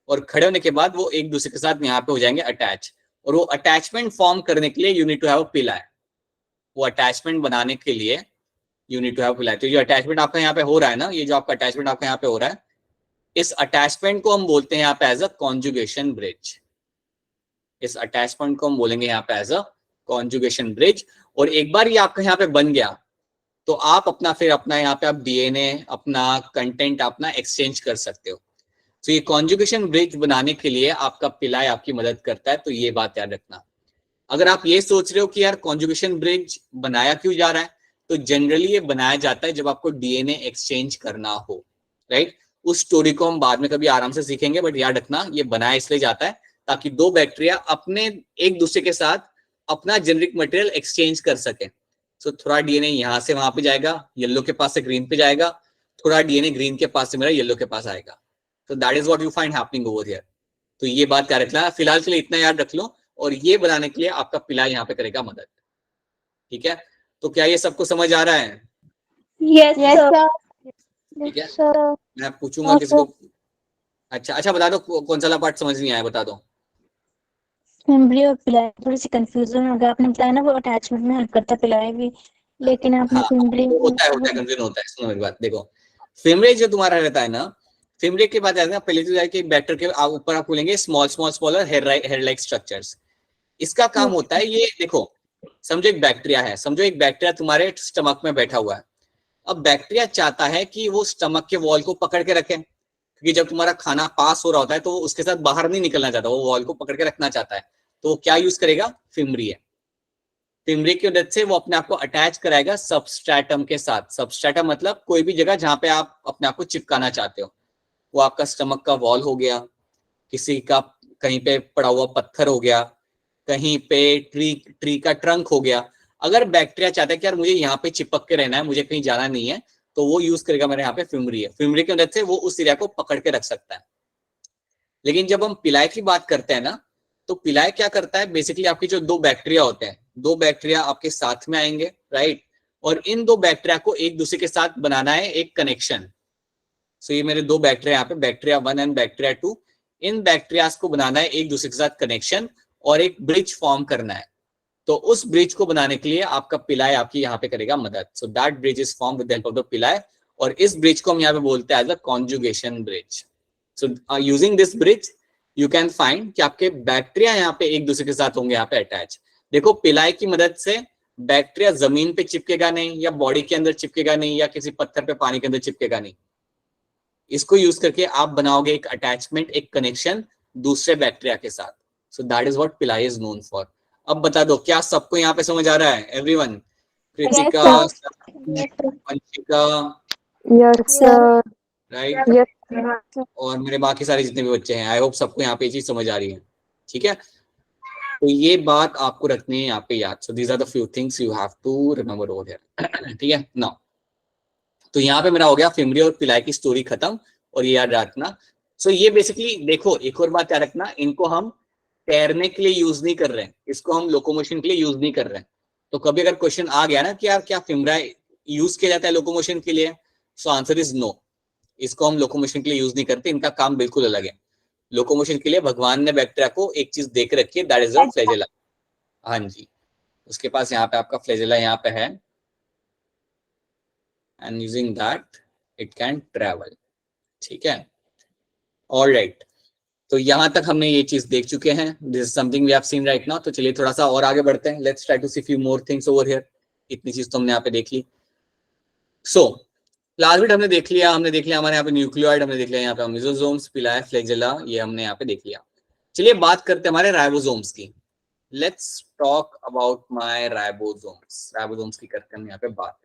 और खड़े होने के बाद वो एक दूसरे के साथ यहाँ पे हो जाएंगे अटैच, और वो अटैचमेंट फॉर्म करने के लिए you need to have a pili. वो अटैचमेंट बनाने के लिए यू नीड टू हैव पिलाई। तो जो अटैचमेंट आपका यहाँ पे हो रहा है ना, ये जो आपका अटैचमेंट आपका यहाँ पे हो रहा है, इस अटैचमेंट को हम बोलते हैं यहाँ पे एज अ कॉन्जुगेशन ब्रिज। इस अटैचमेंट को हम बोलेंगे यहाँ पे एज अ कॉन्जुगेशन ब्रिज। और एक बार ये आपका यहाँ पे बन गया, तो आप अपना फिर अपना यहाँ पे आप डीएनए अपना कंटेंट अपना एक्सचेंज कर सकते हो। तो ये कॉन्जुगेशन ब्रिज बनाने के लिए आपका पिलाई आपकी मदद करता है, तो ये बात याद रखना। अगर आप ये सोच रहे हो कि यार कॉन्जुगेशन ब्रिज बनाया क्यों जा रहा है, तो जनरली ये बनाया जाता है जब आपको डीएनए एक्सचेंज करना हो, राइट। उस स्टोरी को हम बाद में कभी आराम से सीखेंगे, बट याद रखना ये बनाया इसलिए जाता है ताकि दो बैक्टीरिया अपने एक दूसरे के साथ अपना जेनेरिक मटेरियल एक्सचेंज कर सके। तो थोड़ा डीएनए यहाँ से वहां पे जाएगा, येलो के पास से ग्रीन पे जाएगा, थोड़ा डीएनए ग्रीन के पास से मेरा येलो के पास आएगा। तो that is what you find happening over here. तो ये बात याद रखना, फिलहाल के लिए इतना याद रख लो, और ये बनाने के लिए आपका पिलाई यहाँ पे करेगा मदद। ठीक है, तो क्या ये सबको समझ आ रहा है? Yes Yes, sir. sir. ठीक है, Yes, sir. मैं पूछूंगा किसी को। अच्छा बता दो कौन सा पार्ट समझ नहीं आया, बता दो। फिम्बरी और पिलाई थोड़ी सी कंफ्यूजन हो गया, आपने बताया ना वो अटैचमेंट में हेल्प करता है, पिलाई भी, लेकिन आपने हाँ, फिम्बरी होता है कंफ्यूजन होता है। सुनो मेरी बात, देखो फेमरेज जो तुम्हारा रहता है ना, फेमरेज के बाद आएगा पहले तो जाके बैक्टर के ऊपर आप बोलेंगे small small smaller hair like structures. इसका काम होता है, ये देखो समझो एक बैक्टीरिया है, समझो एक बैक्टीरिया तुम्हारे स्टमक में बैठा हुआ है। अब बैक्टीरिया चाहता है कि वो स्टमक के वॉल को पकड़ के रखे, क्योंकि जब तुम्हारा खाना पास हो रहा होता है तो वो उसके साथ बाहर नहीं निकलना चाहता, वो वॉल को पकड़ के रखना चाहता है। तो वो क्या यूज करेगा? फिमरी है। फिमरी की मदद से वो अपने आप को अटैच कराएगा सबस्ट्रेटम के साथ। सबस्ट्रेटम मतलब कोई भी जगह जहां पे आप अपने आप को चिपकाना चाहते हो। वो आपका स्टमक का वॉल हो गया, किसी का कहीं पे पड़ा हुआ पत्थर हो गया, कहीं पे ट्री का ट्रंक हो गया। अगर बैक्टीरिया चाहता है कि यार मुझे यहाँ पे चिपक के रहना है, मुझे कहीं जाना नहीं है, तो वो यूज करेगा मेरे यहाँ पे फिमरी है। फिमरी की मदद से वो उस एरिया को पकड़ के रख सकता है। लेकिन जब हम पिलाई की बात करते हैं ना, तो पिलाई क्या करता है, बेसिकली आपके जो दो बैक्टीरिया होते हैं, दो बैक्टीरिया आपके साथ में आएंगे, राइट। और इन दो बैक्टीरिया को एक दूसरे के साथ बनाना है एक कनेक्शन। सो ये मेरे दो बैक्टीरिया यहाँ पे, bacteria 1 and bacteria 2, in bacterias को बनाना है एक दूसरे के साथ कनेक्शन और एक ब्रिज फॉर्म करना है। तो उस ब्रिज को बनाने के लिए आपका पिलाई आपकी यहाँ पे करेगा मदद। So that bridge is form with the help of the पिलाई, और इस ब्रिज को हम यहाँ पे बोलते हैं as a conjugation bridge. So using this bridge you can find कि आपके बैक्टीरिया यहाँ पे एक दूसरे के साथ होंगे यहाँ पे अटैच। देखो पिलाई की मदद से बैक्टीरिया जमीन पे चिपकेगा नहीं, या बॉडी के अंदर चिपकेगा नहीं, या किसी पत्थर पे पानी के अंदर चिपकेगा नहीं। इसको यूज करके आप बनाओगे एक अटैचमेंट, एक कनेक्शन दूसरे बैक्टीरिया के साथ। सो दैट इज व्हाट पिलाई इज नोन फॉर। अब बता दो क्या सबको यहाँ पे समझ आ रहा है? Everyone, Kritika, Yes, Vanshika, Yes, sir. Right, Yes, sir. और मेरे बाकी सारे जितने भी बच्चे हैं, आई होप सबको यहाँ पे ये चीज समझ आ रही है। ठीक है, तो ये बात आपको रखनी है यहाँ पे याद। So these are the few things you have to remember over here. ठीक है नाउ, तो यहाँ पे मेरा हो गया फिमरी और पिलाई की स्टोरी खत्म, और ये याद रखना। सो ये बेसिकली देखो एक और बात याद रखना, इनको हम तैरने के लिए यूज नहीं कर रहे हैं, इसको हम लोकोमोशन के लिए यूज नहीं कर रहे हैं। तो कभी अगर क्वेश्चन आ गया ना कि यार क्या फिमरा यूज किया जाता है लोकोमोशन के लिए, सो आंसर इज नो। इसको हम लोकोमोशन के लिए यूज नहीं करते, इनका काम बिल्कुल अलग है। लोकोमोशन के लिए भगवान ने बैक्टीरिया को एक चीज देख रखी है, दैट इज अ फ्लैजेला। हाँ जी, उसके पास यहाँ पे आपका फ्लैजेला यहाँ पे है, and using that it can travel। ठीक है, ऑल राइट। तो यहां तक हमने ये चीज देख चुके हैं, this is something we have seen right now. तो चलिए थोड़ा सा और आगे बढ़ते हैं, let's try to see few more things over here. इतनी चीज तो हमने यहाँ पे देख ली। सो प्लाज्मिड हमने देख लिया, हमारे यहाँ पे न्यूक्लियोइड हमने देख लिया, यहाँ पे मेसोसोम्स, पिलाई, फ्लैजेला, ये हमने यहाँ पे देख लिया। चलिए बात करते हैं हमारे राइबोसोम्स की। Let's talk about my ribosomes की करते हैं हम यहाँ पे बात।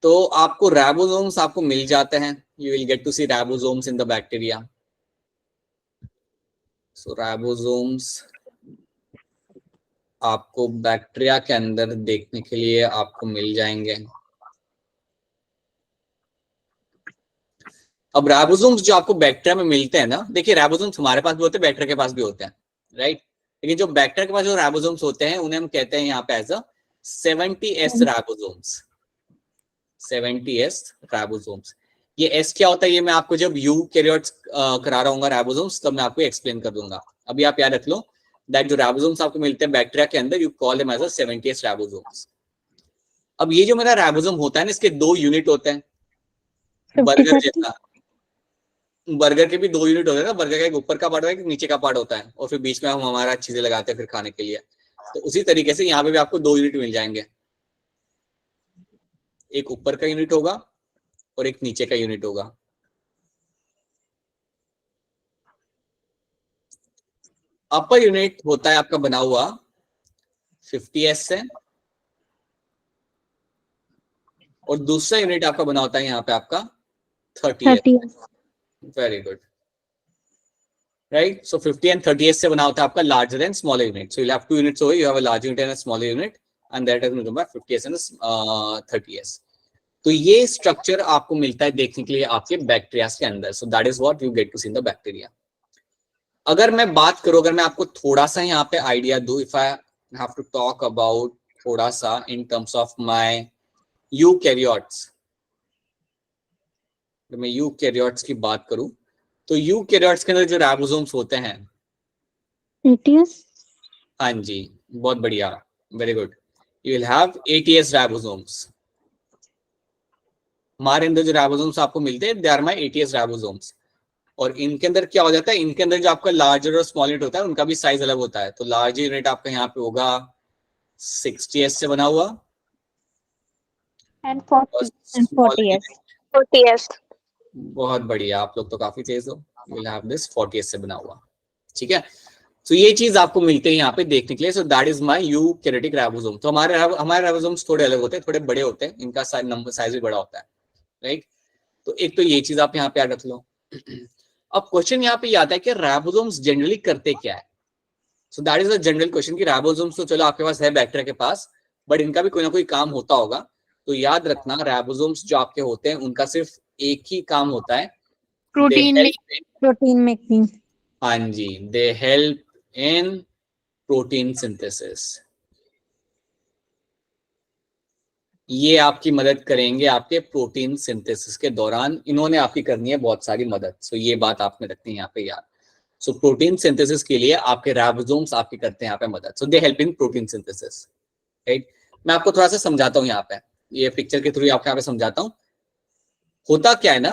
तो आपको राइबोसोम्स आपको मिल जाते हैं, you will get to see ribosomes in the bacteria। so ribosomes आपको बैक्टीरिया के अंदर देखने के लिए आपको मिल जाएंगे। अब राइबोसोम्स जो आपको बैक्टीरिया में मिलते हैं ना, देखिए राइबोसोम्स हमारे पास भी होते हैं, बैक्टीरिया के पास भी होते हैं, राइट। लेकिन जो बैक्टीरिया के पास जो राइबोसोम्स होते हैं उन्हें हम कहते हैं यहाँ पे as a 70S ribosomes. 70S ribosomes. ये S क्या होता है ये मैं आपको जब यूकैरियोट्स करा रहा हूँ राइबोसोम्स तब मैं आपको एक्सप्लेन कर दूंगा। अभी आप याद रख लो दैट जो राइबोसोम्स आपको मिलते हैं बैक्टीरिया के अंदर you call them as a 70S ribosomes. अब ये जो मेरा राइबोसोम होता है ना इसके 2 यूनिट होते हैं, बर्गर जैसा। बर्गर के भी 2 यूनिट होते हैं ना, बर्गर का एक ऊपर का पार्ट होता है, एक नीचे का पार्ट होता है, और फिर बीच में हम हमारा चीजें लगाते हैं फिर खाने के लिए। तो उसी तरीके से यहाँ पे भी आपको 2 यूनिट मिल जाएंगे, एक ऊपर का यूनिट होगा और एक नीचे का यूनिट होगा। अपर यूनिट होता है आपका बना हुआ 50S से, और दूसरा यूनिट आपका बना होता है यहाँ पे आपका 30S। Very good, right. So 50 and 30S से बना होता है आपका larger and smaller unit. So you have 2 units over, you have a large unit and a smaller unit, and that is known by 50S and 30S। तो ये structure आपको मिलता है देखने के लिए आपके बैक्टीरिया के अंदर। So that is what you get to see in the bacteria. अगर मैं बात करूं, अगर मैं आपको थोड़ा सा यहाँ पे आइडिया दूं, if I have to talk about थोड़ा सा in terms of my eukaryotes, तो मैं यूकैरियोट्स की बात करूं तो यूकैरियोट्स के अंदर जो राइबोसोम्स होते हैं, 80S। हाँ जी, बहुत बढ़िया, very good, you will have 80S ribosomes. हमारे अंदर जो राइबोसोम्स आपको मिलते हैं they are my 80S ribosomes. और इनके अंदर क्या हो जाता है, इनके अंदर जो आपका लार्जर और स्मॉल यूनिट होता है उनका भी साइज अलग होता है। तो लार्जर यूनिट आपका यहाँ पे होगा 60S से बना हुआ, and और 40S. 40S. बहुत बढ़िया, आप लोग तो काफी तेज हो। You will have this 40S से बना हुआ, ठीक है। तो ये चीज आपको मिलते हैं यहाँ पे देखने के लिए। सो that is my eukaryotic ribosome. तो हमारे राइबोसोम्स थोड़े अलग होते हैं, थोड़े बड़े होते हैं, इनका साइज भी बड़ा होता है, राइट। तो एक तो ये चीज आप यहाँ पे याद रख लो। अब क्वेश्चन यहाँ पे आता है कि राइबोसोम्स जनरली करते क्या है। सो that is a general question कि राइबोसोम्स तो चलो आपके पास है बैक्टीरिया के पास, बट इनका भी कोई ना कोई काम होता होगा। तो याद रखना राइबोसोम्स जो आपके होते हैं उनका सिर्फ एक ही काम होता है, प्रोटीन मेकिंग। हाँ जी, they help in protein synthesis. ये आपकी मदद करेंगे आपके प्रोटीन सिंथेसिस के दौरान, इन्होंने आपकी करनी है बहुत सारी मदद। सो ये बात आपने रखनी है यहाँ पे याद। सो प्रोटीन सिंथेसिस के लिए आपके राइबोसोम्स आपकी करते हैं यहाँ पे मदद। So they help in protein synthesis, right. मैं आपको थोड़ा सा समझाता हूँ यहाँ पे, ये पिक्चर के थ्रू आपको यहाँ पे समझाता हूँ होता क्या है ना।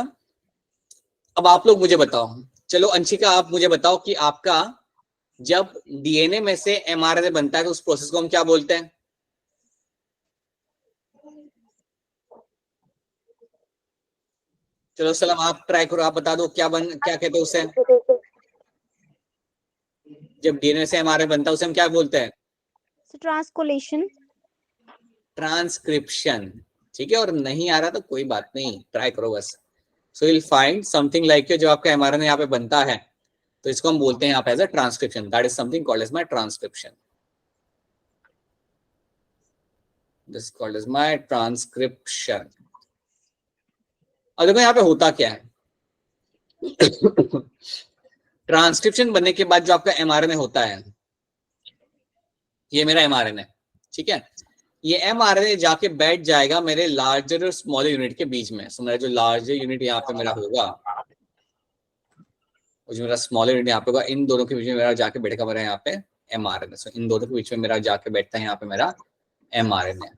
अब आप लोग मुझे बताओ, चलो अंशिका आप मुझे बताओ कि आपका जब डीएनए में से एमआरएनए बनता है तो उस प्रोसेस को हम क्या बोलते हैं? चलो सलाम, आप ट्राई करो, आप बता दो क्या कहते हैं उसे। जब डीएनए से एमआरएनए बनता है उसे हम क्या बोलते हैं? ट्रांसलेशन। ट्रांसक्रिप्शन, ठीक है। और नहीं आ रहा तो कोई बात नहीं, ट्राई करो बस। सो विल फाइंड समथिंग लाइक जो आपका एमआरएनए यहाँ पे बनता है तो इसको हम बोलते हैं यहाँ पे as a transcription. That is something called as my transcription. This called as my transcription. और देखो यहाँ पे होता क्या है। ट्रांसक्रिप्शन बनने के बाद जो आपका एमआरएनए होता है, ये मेरा एमआरएनए, ठीक है। ये एमआरएनए जाके बैठ जाएगा मेरे लार्जर और स्मॉलर यूनिट के बीच में। सो मेरा जो लार्जर यूनिट यहाँ पे मेरा होगा और जो मेरा स्मॉलर यूनिट यहाँ पे होगा, इन दोनों के बीच में मेरा जाके बैठेगा मेरा यहाँ पे एमआरएनए। सो इन दोनों के बीच में मेरा जाके बैठता है यहाँ पे मेरा एमआरएनए।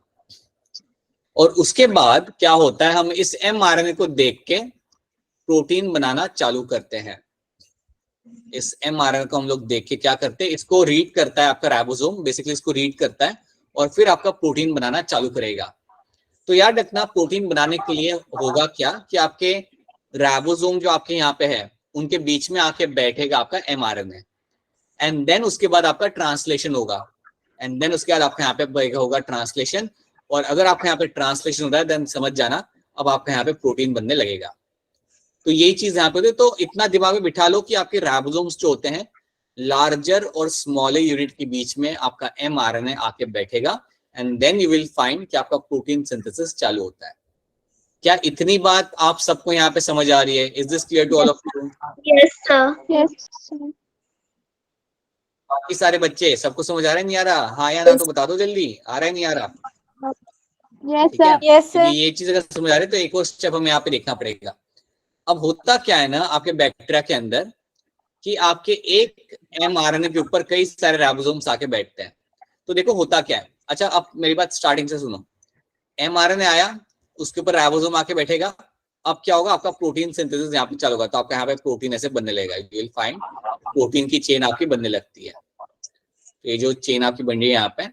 और उसके बाद क्या होता है, हम इस एमआरएनए को देख के प्रोटीन बनाना चालू करते हैं। इस एमआरएनए को हम लोग देख के क्या करते हैं, इसको रीड करता है आपका राइबोसोम, बेसिकली इसको रीड करता है और फिर आपका प्रोटीन बनाना चालू करेगा। तो याद रखना प्रोटीन बनाने के लिए होगा क्या कि आपके राइबोसोम जो आपके यहाँ पे है उनके बीच में आके बैठेगा आपका एमआरएनए, एंड देन उसके बाद आपका ट्रांसलेशन होगा, एंड देन उसके बाद आपका यहाँ पे होगा ट्रांसलेशन। और अगर आपका यहाँ पे ट्रांसलेशन हो रहा है देन समझ जाना अब आपका यहाँ पे प्रोटीन बनने लगेगा। तो यही चीज यहाँ पे होती है। तो इतना दिमाग में बिठा लो कि आपके राइबोसोम्स जो होते हैं लार्जर और स्मॉलर यूनिट के बीच में आपका एमआरएनए आके बैठेगा, and then you will find कि आपका प्रोटीन सिंथेसिस चालू होता है। क्या इतनी बात आप सबको यहाँ पे समझ आ रही है? Is this clear to all of you? Yes, sir. Yes, sir. बाकी सारे बच्चे सबको समझ आ रहा है, नहीं आ रहा? हाँ या ना तो बता दो जल्दी, आ रहा है नहीं आ रहा? Yes, ठीक है, sir. Yes, क्योंकि ये चीज अगर समझ आ रही है तो एक और स्टेप हमें यहाँ पे देखना पड़ेगा। अब होता क्या है ना आपके बैक्टीरिया के अंदर कि आपके एक mRNA के ऊपर कई सारे राइबोसोम्स आके बैठते हैं। तो देखो होता क्या है। अच्छा, अब मेरी बात स्टार्टिंग से सुनो। mRNA आया, उसके ऊपर राइबोसोम आके बैठेगा। अब क्या होगा, आपका प्रोटीन सिंथेसिस यहाँ पे चालू होगा, तो आपका यहाँ पे प्रोटीन ऐसे बनने लगेगा। यू विल फाइंड प्रोटीन की चेन आपकी बनने लगती है। तो ये जो चेन आपकी बन रही है यहाँ पे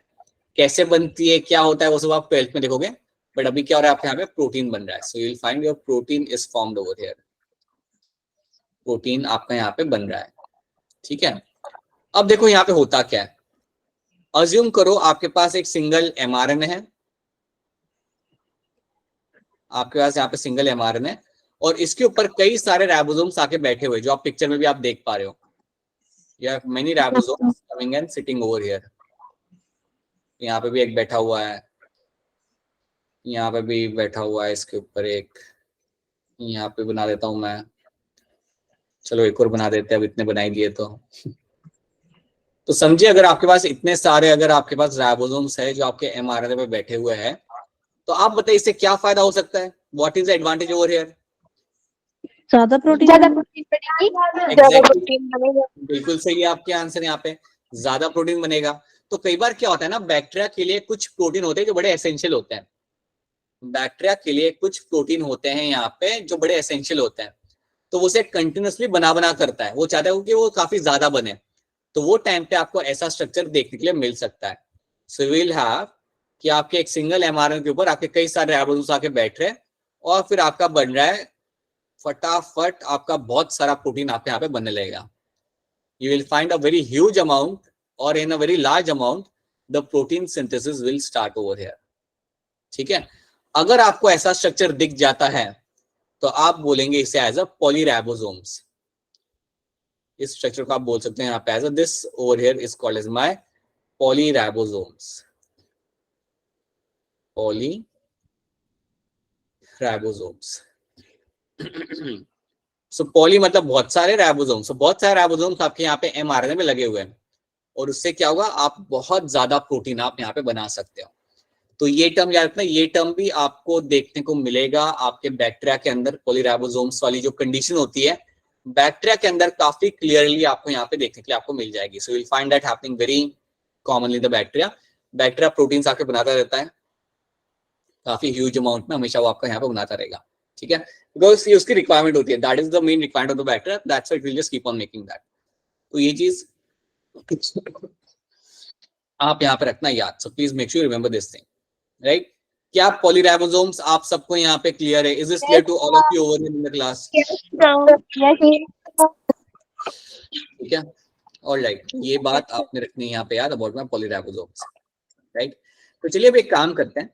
कैसे बनती है, क्या होता है, वो सब आप 12th में देखोगे। बट अभी क्या हो रहा है, आपके यहाँ पे प्रोटीन बन रहा है। सो you will find your protein is formed over here. Protein आपका यहाँ पे बन रहा है, ठीक है। अब देखो यहाँ पे होता क्या है। अज्यूम करो आपके पास एक सिंगल mRNA है, आपके पास यहाँ पे सिंगल mRNA है और इसके ऊपर कई सारे राइबोसोम्स आके बैठे हुए, जो आप पिक्चर में भी आप देख पा रहे हो। या many ribosomes coming and sitting over here. यहाँ पे भी एक बैठा हुआ है, यहाँ पे भी बैठा हुआ है, इसके ऊपर एक, यहाँ पे बना देता हूं मैं। चलो एक और बना देते हैं, अब इतने बनाई दिए तो समझिए अगर आपके पास इतने सारे, अगर आपके पास राइबोसोम्स है जो आपके mRNA पे बैठे हुए हैं, तो आप बताइए इससे क्या फायदा हो सकता है? What is the advantage over here? ज्यादा प्रोटीन ज्यादा प्रोटीन बनेगी। एग्जैक्टली, बिल्कुल सही है आपके आंसर। यहाँ पे ज्यादा प्रोटीन बनेगा। तो कई बार क्या होता है ना, बैक्टीरिया के लिए कुछ प्रोटीन होते हैं जो बड़े एसेंशियल होते हैं। बैक्टीरिया के लिए कुछ प्रोटीन होते हैं यहाँ पे जो बड़े एसेंशियल होते हैं, तो वो उसे कंटिन्यूअसली बना करता है। वो चाहता है कि वो काफी ज्यादा बने, तो वो टाइम पे आपको ऐसा स्ट्रक्चर देखने के लिए मिल सकता है। सो विल हैव कि आपके एक सिंगल mRNA के ऊपर आपके कई सारे राइबोसोम्स आके बैठ रहे हैं और फिर आपका बन रहा है फटाफट, आपका बहुत सारा प्रोटीन आपके यहाँ पे बनने लगेगा। You will find a very huge amount और in a very large amount the protein synthesis will start over here. ठीक है, अगर आपको ऐसा स्ट्रक्चर दिख जाता है तो आप बोलेंगे इसे एज अ पॉलीराइबोसोम्स। इस स्ट्रक्चर को आप बोल सकते हैं यहाँ पे as a this over here is called as my polyribosomes. Polyribosomes. So poly मतलब बहुत सारे, राइबोसोम्स, so बहुत सारे राइबोसोम्स आपके यहाँ पे mRNA में लगे हुए हैं और उससे क्या होगा, आप बहुत ज्यादा प्रोटीन आप यहाँ पे बना सकते हो। तो ये टर्म याद रखना, ये टर्म भी आपको देखने को मिलेगा आपके बैक्टीरिया के अंदर। पॉलीराइबोसोम्स वाली जो कंडीशन होती है बैक्टीरिया के अंदर काफी क्लियरली आपको यहाँ पे देखने के लिए आपको मिल जाएगी। सो will find that happening very commonly the bacteria. Bacteria proteins आके बनाता रहता है काफी ह्यूज अमाउंट में, हमेशा वो आपका यहाँ पे बनाता रहेगा। ठीक है, बिकॉज ये उसकी रिक्वायरमेंट होती है, that is the main requirement of the bacteria, that's why it will just keep on making that. तो ये चीज आप यहाँ पे रखना याद। So please make sure remember this thing, right? क्या पॉलीराइबोसोम्स आप सबको यहाँ पे क्लियर है? Is this clear to all of you over in the class? ठीक है, ऑलराइट, ये बात आपने रखनी है यहाँ पे याद अबाउट माय पॉलीराइबोसोम्स, राइट? तो चलिए अब एक काम करते हैं।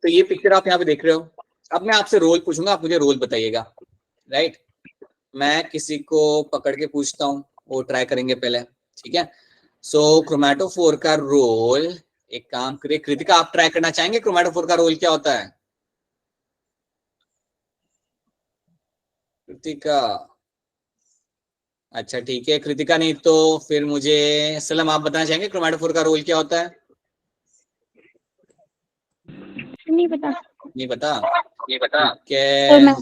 तो ये पिक्चर आप यहाँ पे देख रहे हो। अब मैं आपसे रोल पूछूंगा, आप मुझे रोल बताइएगा, राइट? मैं किसी को पकड़ के पूछता हूँ, वो ट्राई करेंगे पहले, ठीक है? सो क्रोमैटोफोर का रोल, एक काम करिए, कृतिका आप ट्राई करना चाहेंगे क्रोमैटोफोर का रोल क्या होता है? कृतिका, अच्छा ठीक है, कृतिका नहीं तो फिर मुझे सलम आप बताना चाहेंगे क्रोमैटोफोर का रोल क्या होता है? नहीं पता। नहीं पता? नहीं पता। क्या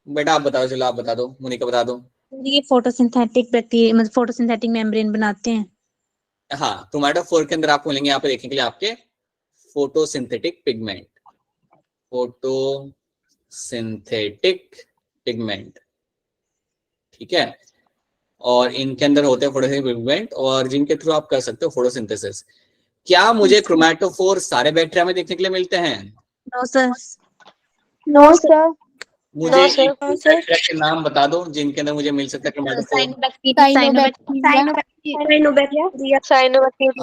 बेटा आप बताओ, चलो आप बता दो, मोनिका बता दो। ये फोटोसिंथेटिक बैक्टीरिया मतलब फोटोसिंथेटिक मेम्ब्रेन बनाते हैं। हाँ, क्रोमैटोफोर के अंदर आपको मिलेंगे यहाँ पे देखने के लिए आपके फोटोसिंथेटिक पिगमेंट। फोटोसिंथेटिक पिगमेंट, ठीक है? और इनके अंदर होते हैं फोटोसिंथेटिक पिगमेंट और जिनके थ्रू आप कर सकते हो फोटोसिंथेसिस। क्या मुझे क्रोमैटोफोर सारे बैक्टीरिया में देखने के लिए मिलते हैं? No sir. No sir. मुझे एक बैक्टीरिया के नाम बता दो जिनके अंदर मुझे मिल सकता है क्रोमैटोफोर।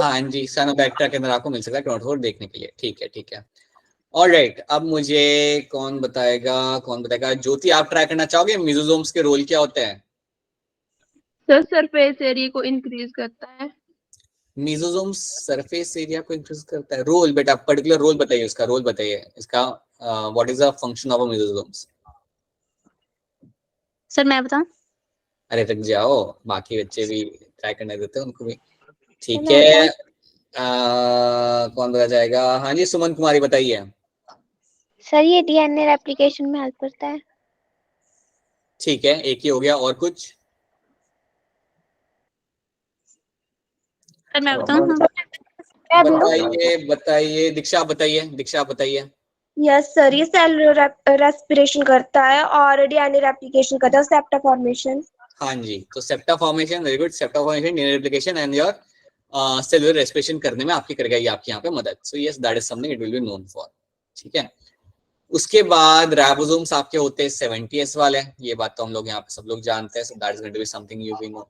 हाँ जी, साइनोबैक्टीरिया के अंदर आपको मिल सकता है क्रोमैटोफोर देखने के लिए। ठीक है, ठीक है, ऑलराइट। अब मुझे कौन बताएगा? ज्योति आप ट्राई करना चाहोगे, मेसोसोम्स के रोल क्या होते हैं? सर सरफेस एरिया को इंक्रीज करता है। मेसोसोम सरफेस एरिया को इंक्रीज करता है। रोल बेटा, पर्टिकुलर रोल बताइए, उसका रोल बताइए, इसका what is the function of मेसोसोम्स। Sir मैं बताऊं? अरे तक जाओ, बाकी बच्चे भी ट्राई करने देते हैं उनको भी। ठीक मैं है, बताऊं? कौन बता जाएगा? हाँ जी, सुमन कुमारी बताइए। सर ये डीएनए रेप्लिकेशन में हेल्प करता है। ठीक है, एक ही हो गया, और कुछ? सर मैं बताऊं? बताइए बताइए, दीक्षा बताइए, दीक्षा बताइए। यस सर, ये सेल रेस्पिरेशन करता है और डीएनए रेप्लिकेशन करता है, सेप्टा फॉर्मेशन। हाँ जी, तो septa formation, very good. Septa formation, DNA replication and your cellular respiration करने में आपकी करेगा ये आपकी यहाँ पे मदद। So yes, that is something it will be known for. ठीक है, उसके बाद राइबोसोम्स आपके होते हैं 70s वाले, ये बात तो हम लोग यहाँ पे सब लोग जानते हैं। So that is going to be something you we know.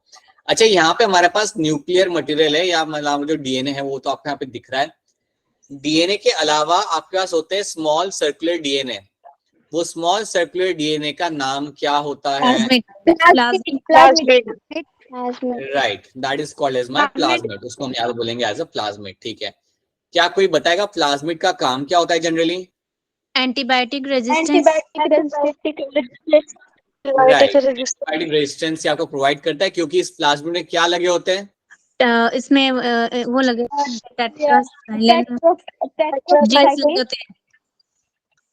अच्छा, यहाँ पे हमारे पास न्यूक्लियर मटेरियल है, या मतलब जो डीएनए है वो तो आपको यहाँ पे दिख रहा है। डीएनए के अलावा आपके पास होते हैं स्मॉल सर्कुलर डीएनए। वो स्मॉल सर्कुलर डीएनए का नाम क्या होता है? Plasmid. Right, that is called as my plasmid. उसको हम यहाँ बोलेंगे एज अ प्लाज्मिड। ठीक है, क्या कोई बताएगा प्लाज्मिड का काम क्या होता है generally? Antibiotic resistance. Right, antibiotic resistance आपको प्रोवाइड करता है, क्योंकि इस प्लाज्मिड में क्या लगे होते हैं? इसमें वो लगे टेट्रासाइक्लिन जीन्स लगे होते हैं।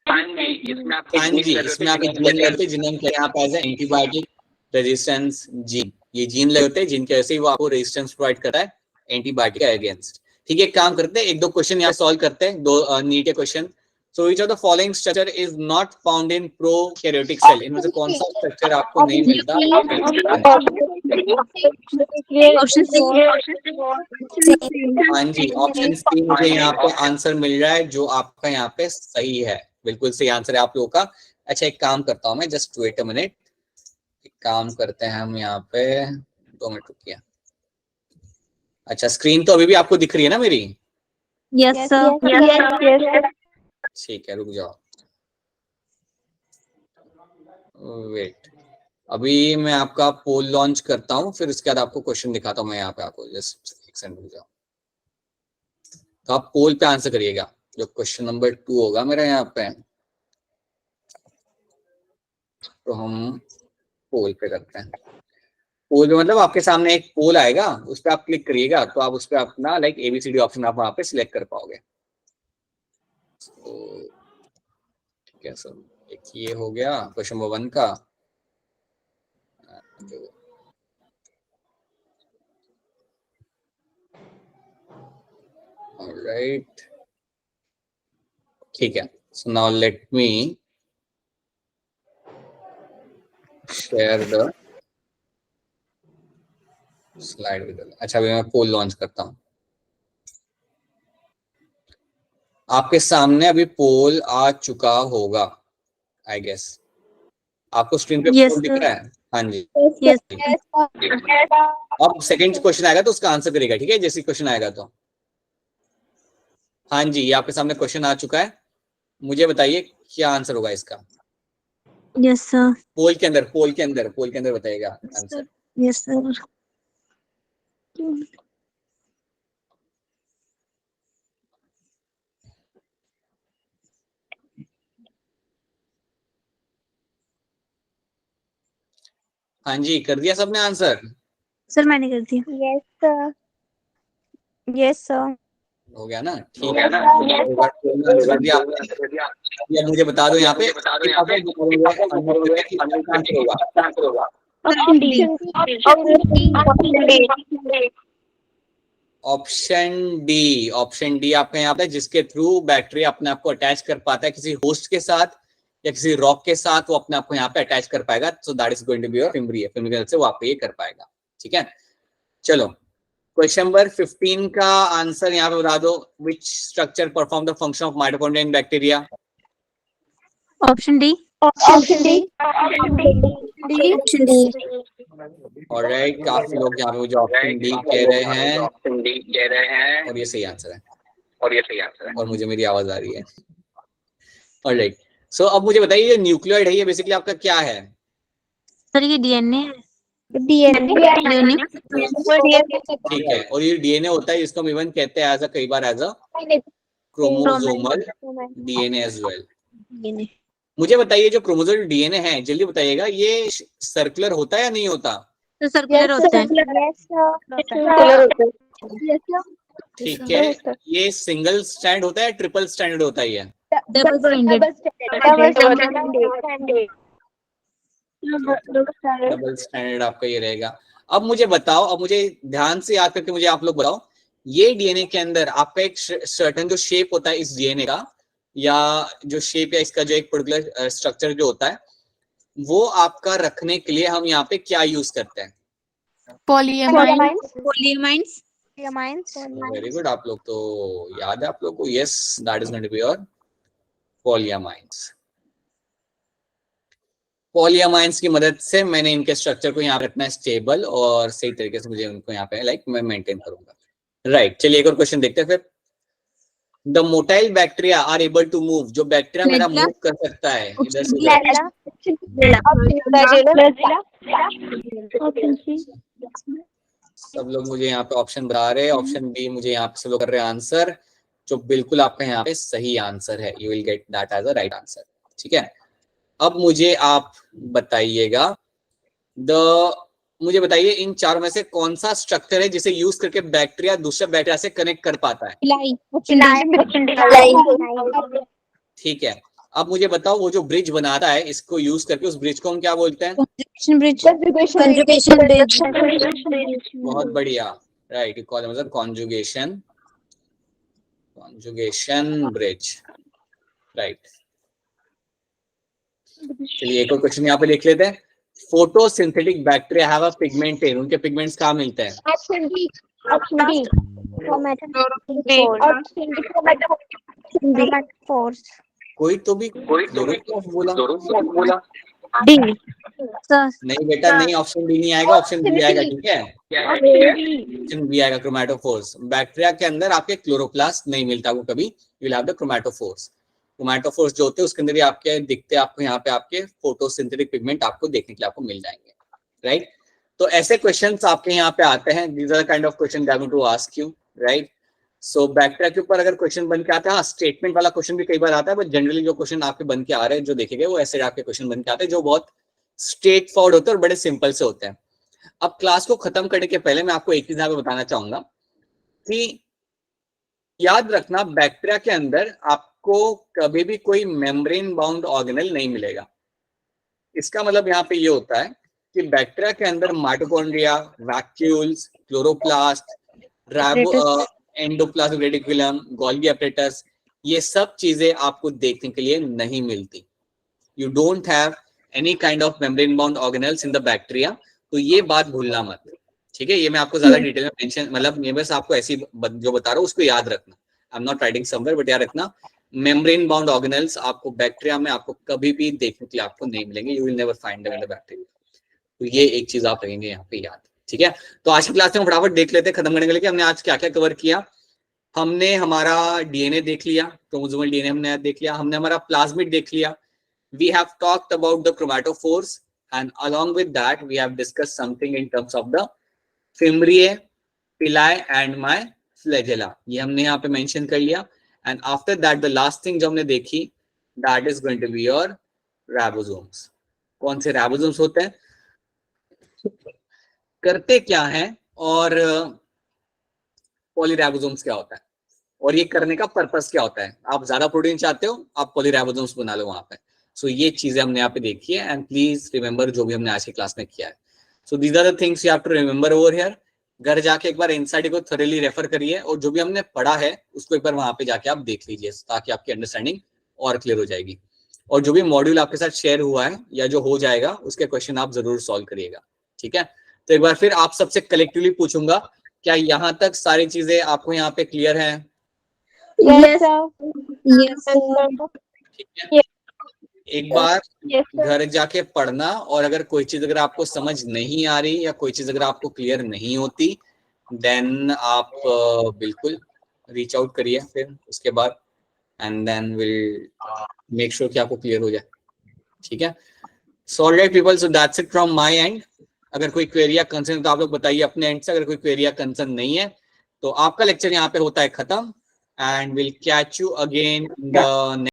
हाँ जी, इसमें आपके जीन लगते हैं जिन्हें हम कहते हैं यहाँ पे एज एंटीबायोटिक रेजिस्टेंस जीन। ये जीन लगे होते हैं जिनके वजह से वो आपको रेजिस्टेंस प्रोवाइड करता है एंटीबायोटिक के अगेंस्ट। ठीक है, काम करते हैं, एक दो क्वेश्चन यहाँ सॉल्व करते हैं, दो नीट के question. So which of the following structure is not found in prokaryotic cell? इनमें से कौन सा स्ट्रक्चर आपको नहीं मिलता? Option C. हाँ जी, ऑप्शन सी मुझे यहाँ पे आंसर मिल रहा है, जो आपका यहाँ पे सही है, बिल्कुल सही आंसर है आप लोगों का। अच्छा, एक काम करता हूँ मैं, जस्ट वेट अ मिनट, एक काम करते हैं हम यहाँ पे, 2 मिनट रुकिए। अच्छा, स्क्रीन तो अभी भी आपको दिख रही है ना मेरी? Yes sir. ठीक है, रुक जाओ, वेट। अभी मैं आपका पोल लॉन्च करता हूँ, फिर उसके बाद आपको क्वेश्चन दिखाता हूँ मैं यहाँ पे आपको, जस्ट एक सेकंड रुक जाओ। तो आप पोल पे आंसर करिएगा, जो क्वेश्चन नंबर 2 होगा मेरा यहाँ पे। तो हम पोल पे करते हैं। पोल पे मतलब आपके सामने एक पोल आएगा, उस पर आप क्लिक करिएगा, तो आप उस पर अपना लाइक ABCD ऑप्शन आप वहां पे सिलेक्ट कर पाओगे। ठीक है सर, एक ये हो गया क्वेश्चन नंबर 1 का। ऑलराइट, ठीक है। So now let me share the slide with. अच्छा, अभी मैं पोल लॉन्च करता हूँ। आपके सामने अभी पोल आ चुका होगा, आई गेस। आपको स्क्रीन पे Yes, पोल दिख sir. रहा है? हाँ जी। यस अब सेकंड क्वेश्चन आएगा तो उसका आंसर करेगा, ठीक है, जैसे क्वेश्चन आएगा तो। हाँ जी, ये आपके सामने क्वेश्चन आ चुका है, मुझे बताइए क्या आंसर होगा इसका। Yes sir. पोल के अंदर, पोल के अंदर, पोल के अंदर बताइएगा आंसर। Yes sir. हाँ जी, कर दिया सबने आंसर? सर मैंने कर दिया। Yes sir. Yes sir. हो गया ना? ठीक है, एक बार आंसर कर दिया आपने। या मुझे बता दो यहाँ पे आंसर होगा। Option D. Option D, option D आपका यहाँ पे, जिसके थ्रू बैक्टीरिया अपने आप को अटैच कर पाता है किसी होस्ट के साथ या किसी रॉक के साथ, वो अपने आप को यहाँ पे अटैच कर पाएगा। So that is going to be your fimbriae, fimbriae से वो आपको ये कर पाएगा। ठीक है, चलो क्वेश्चन नंबर 15 का आंसर यहाँ पे बता दो। Which structure perform the function of mitochondria in bacteria? Option D. Alright, काफी लोग यहाँ पे मुझे ऑप्शन डी कह रहे हैं, और ये सही आंसर है, और मुझे मेरी आवाज आ रही है। ऑलराइट, सो अब मुझे बताइए, ये न्यूक्लियोइड है, ये बेसिकली आपका क्या है? सर ये डीएनए है। DNA. ठीक है, और ये डीएनए होता है, इसको हम इवन कहते हैं एज अ कई बार as a chromosomal DNA as well. मुझे बताइए जो क्रोमोसोमल डीएनए है, जल्दी बताइएगा, ये सर्कुलर होता है या नहीं होता? तो सर्कुलर होता है। ठीक है, ये सिंगल स्टैंड होता है, ट्रिपल स्टैंडर्ड होता है? ये डबल डबल स्टैंडर्ड आपका ये रहेगा। अब मुझे बताओ, अब मुझे ध्यान से याद करके मुझे आप लोग बताओ, ये डीएनए के अंदर आपका एक सर्टेन जो शेप होता है इस डीएनए का, या जो शेप या इसका जो एक पर्टिकुलर स्ट्रक्चर जो होता है, वो आपका रखने के लिए हम यहाँ पे क्या यूज करते हैं? पोलियमाइंस। वेरी गुड, आप लोग तो याद है आप लोग को। Yes, that is going to be your polyamines. Polyamines की मदद से मैंने इनके स्ट्रक्चर को यहाँ पे रखना है स्टेबल, और सही तरीके से मुझे उनको यहाँ पे मैं मेंटेन करूंगा। राइट, चलिए एक और क्वेश्चन देखते हैं फिर। The motile bacteria are able to move, जो बैक्टीरिया मेरा मूव कर सकता है इधर से उधर। सब लोग मुझे यहाँ पे ऑप्शन बता रहे हैं, ऑप्शन बी मुझे यहाँ पे सब लोग कर रहे हैं आंसर, जो बिल्कुल आपका यहाँ पे सही आंसर है। You will get that as a right answer. ठीक है, अब मुझे आप बताइएगा, मुझे बताइए इन चारों में से कौन सा स्ट्रक्चर है जिसे यूज करके बैक्टीरिया दूसरे बैक्टीरिया से कनेक्ट कर पाता है? ठीक है, अब मुझे बताओ, वो जो ब्रिज बनाता है, इसको यूज करके उस ब्रिज को हम क्या बोलते हैं? Conjugation bridge. बहुत बढ़िया, राइट, मतलब कॉन्जुगेशन ब्रिज। राइट, चलिए एक और क्वेश्चन यहाँ पे लिख लेते हैं। फोटोसिंथेटिक बैक्टीरिया हैव अ पिगमेंटेन, उनके पिगमेंट्स कहाँ मिलते हैं? कोई तो भी क्लोरोप्लास्ट बोला। नहीं बेटा, नहीं, ऑप्शन डी नहीं आएगा, ऑप्शन बी आएगा। ठीक है, ऑप्शन बी आएगा, क्रोमैटोफोर्स। बैक्टीरिया के अंदर आपके क्लोरोप्लास्ट नहीं मिलता वो कभी, you will have the chromatophores. Chromatophores जो होते हैं उसके अंदर ही आपके दिखते हैं, आपको यहाँ पे आपके फोटोसिंथेटिक पिगमेंट आपको देखने के लिए आपको मिल जाएंगे। राइट, तो ऐसे क्वेश्चंस आपके यहाँ पे आते हैं। These are kind of question they are going to ask you. Right, so bacteria के ऊपर अगर क्वेश्चन बन के आता है, स्टेटमेंट वाला क्वेश्चन भी कई बार आता है, बट जनरली जो क्वेश्चन आपके बन के आ रहे हैं, जो देखे गए, वो ऐसे आपके क्वेश्चन बन के आते हैं, जो बहुत स्ट्रेट फॉरवर्ड होते हैं और बड़े सिंपल से होते हैं। अब क्लास को खत्म करने के पहले मैं आपको एक चीज यहाँ पे बताना चाहूंगा कि याद रखना, बैक्टीरिया के अंदर आपको कभी भी कोई मेम्ब्रेन बाउंड ऑर्गेनेल नहीं मिलेगा। इसका मतलब यहाँ पे ये होता है कि बैक्टीरिया के अंदर mitochondria, vacuoles, chloroplast, endoplasmic reticulum, Golgi apparatus, ये सब चीजें आपको देखने के लिए नहीं मिलती। You don't have any kind of membrane bound organelles in the bacteria, तो ये बात भूलना मत। ठीक है, ये मैं आपको ज्यादा डिटेल में मेंशन, मतलब ये बस आपको ऐसी जो बता रहा हूँ उसको याद रखना। I am not writing somewhere, but याद रखना, मेम्ब्रेन बाउंड ऑर्गेनेल्स आपको बैक्टीरिया में आपको कभी भी देखने के लिए आपको नहीं मिलेंगे। You will never find them in the bacteria. तो ये एक चीज आप रखेंगे यहाँ पे याद। ठीक है, तो आज की क्लास में फटाफट देख लेते हैं, खत्म करने के लिए, हमने आज क्या क्या कवर किया। हमने हमारा डीएनए देख लिया, क्रोमोसोमल डीएनए हमने देख लिया, हमने हमारा प्लाज्मिड देख लिया। We have talked about the chromatophores, and along with that we have discussed something in terms of the fimbriae, pili and my flagella. ये हमने यहाँ पे mention कर लिया। And after that the last thing जो हमने देखी, that is going to be your ribosomes. कौन से ribosomes होते हैं, करते क्या हैं, और पॉलीराइबोसोम्स क्या होता है, और ये करने का पर्पस क्या होता है। आप ज्यादा प्रोटीन चाहते हो, आप पॉलीराइबोसोम्स बना लो वहां पे। सो ये चीजें हमने यहाँ पे देखी है, एंड प्लीज रिमेंबर जो भी हमने आज की क्लास में किया है। So these are the things you have to remember over here. घर जाके एक बार एनसीईआरटी को थॉरली रेफर करिए, और जो भी हमने पढ़ा है उसको एक बार वहां पे जाके आप देख लीजिए, ताकि आपकी अंडरस्टैंडिंग और क्लियर हो जाएगी। और जो भी मॉड्यूल आपके साथ शेयर हुआ है या जो हो जाएगा, उसके क्वेश्चन आप जरूर सॉल्व करिएगा। ठीक है, तो एक बार फिर आप सबसे कलेक्टिवली पूछूंगा, क्या यहाँ तक सारी चीजें आपको यहाँ पे क्लियर है? Yes, sir. ठीक है, एक बार घर जाके पढ़ना, और अगर कोई चीज अगर आपको समझ नहीं आ रही या कोई चीज अगर आपको क्लियर नहीं होती, देन आप बिल्कुल रीच आउट करिए फिर उसके बाद, and then will make sure कि आपको क्लियर हो जाए। ठीक है, so alright people, so that's it from my end. अगर कोई क्वेरी या कंसर्न तो आप लोग बताइए अपने एंड से, अगर कोई क्वेरी या कंसर्न नहीं है तो आपका लेक्चर यहाँ पे होता है खत्म, and will catch you again in the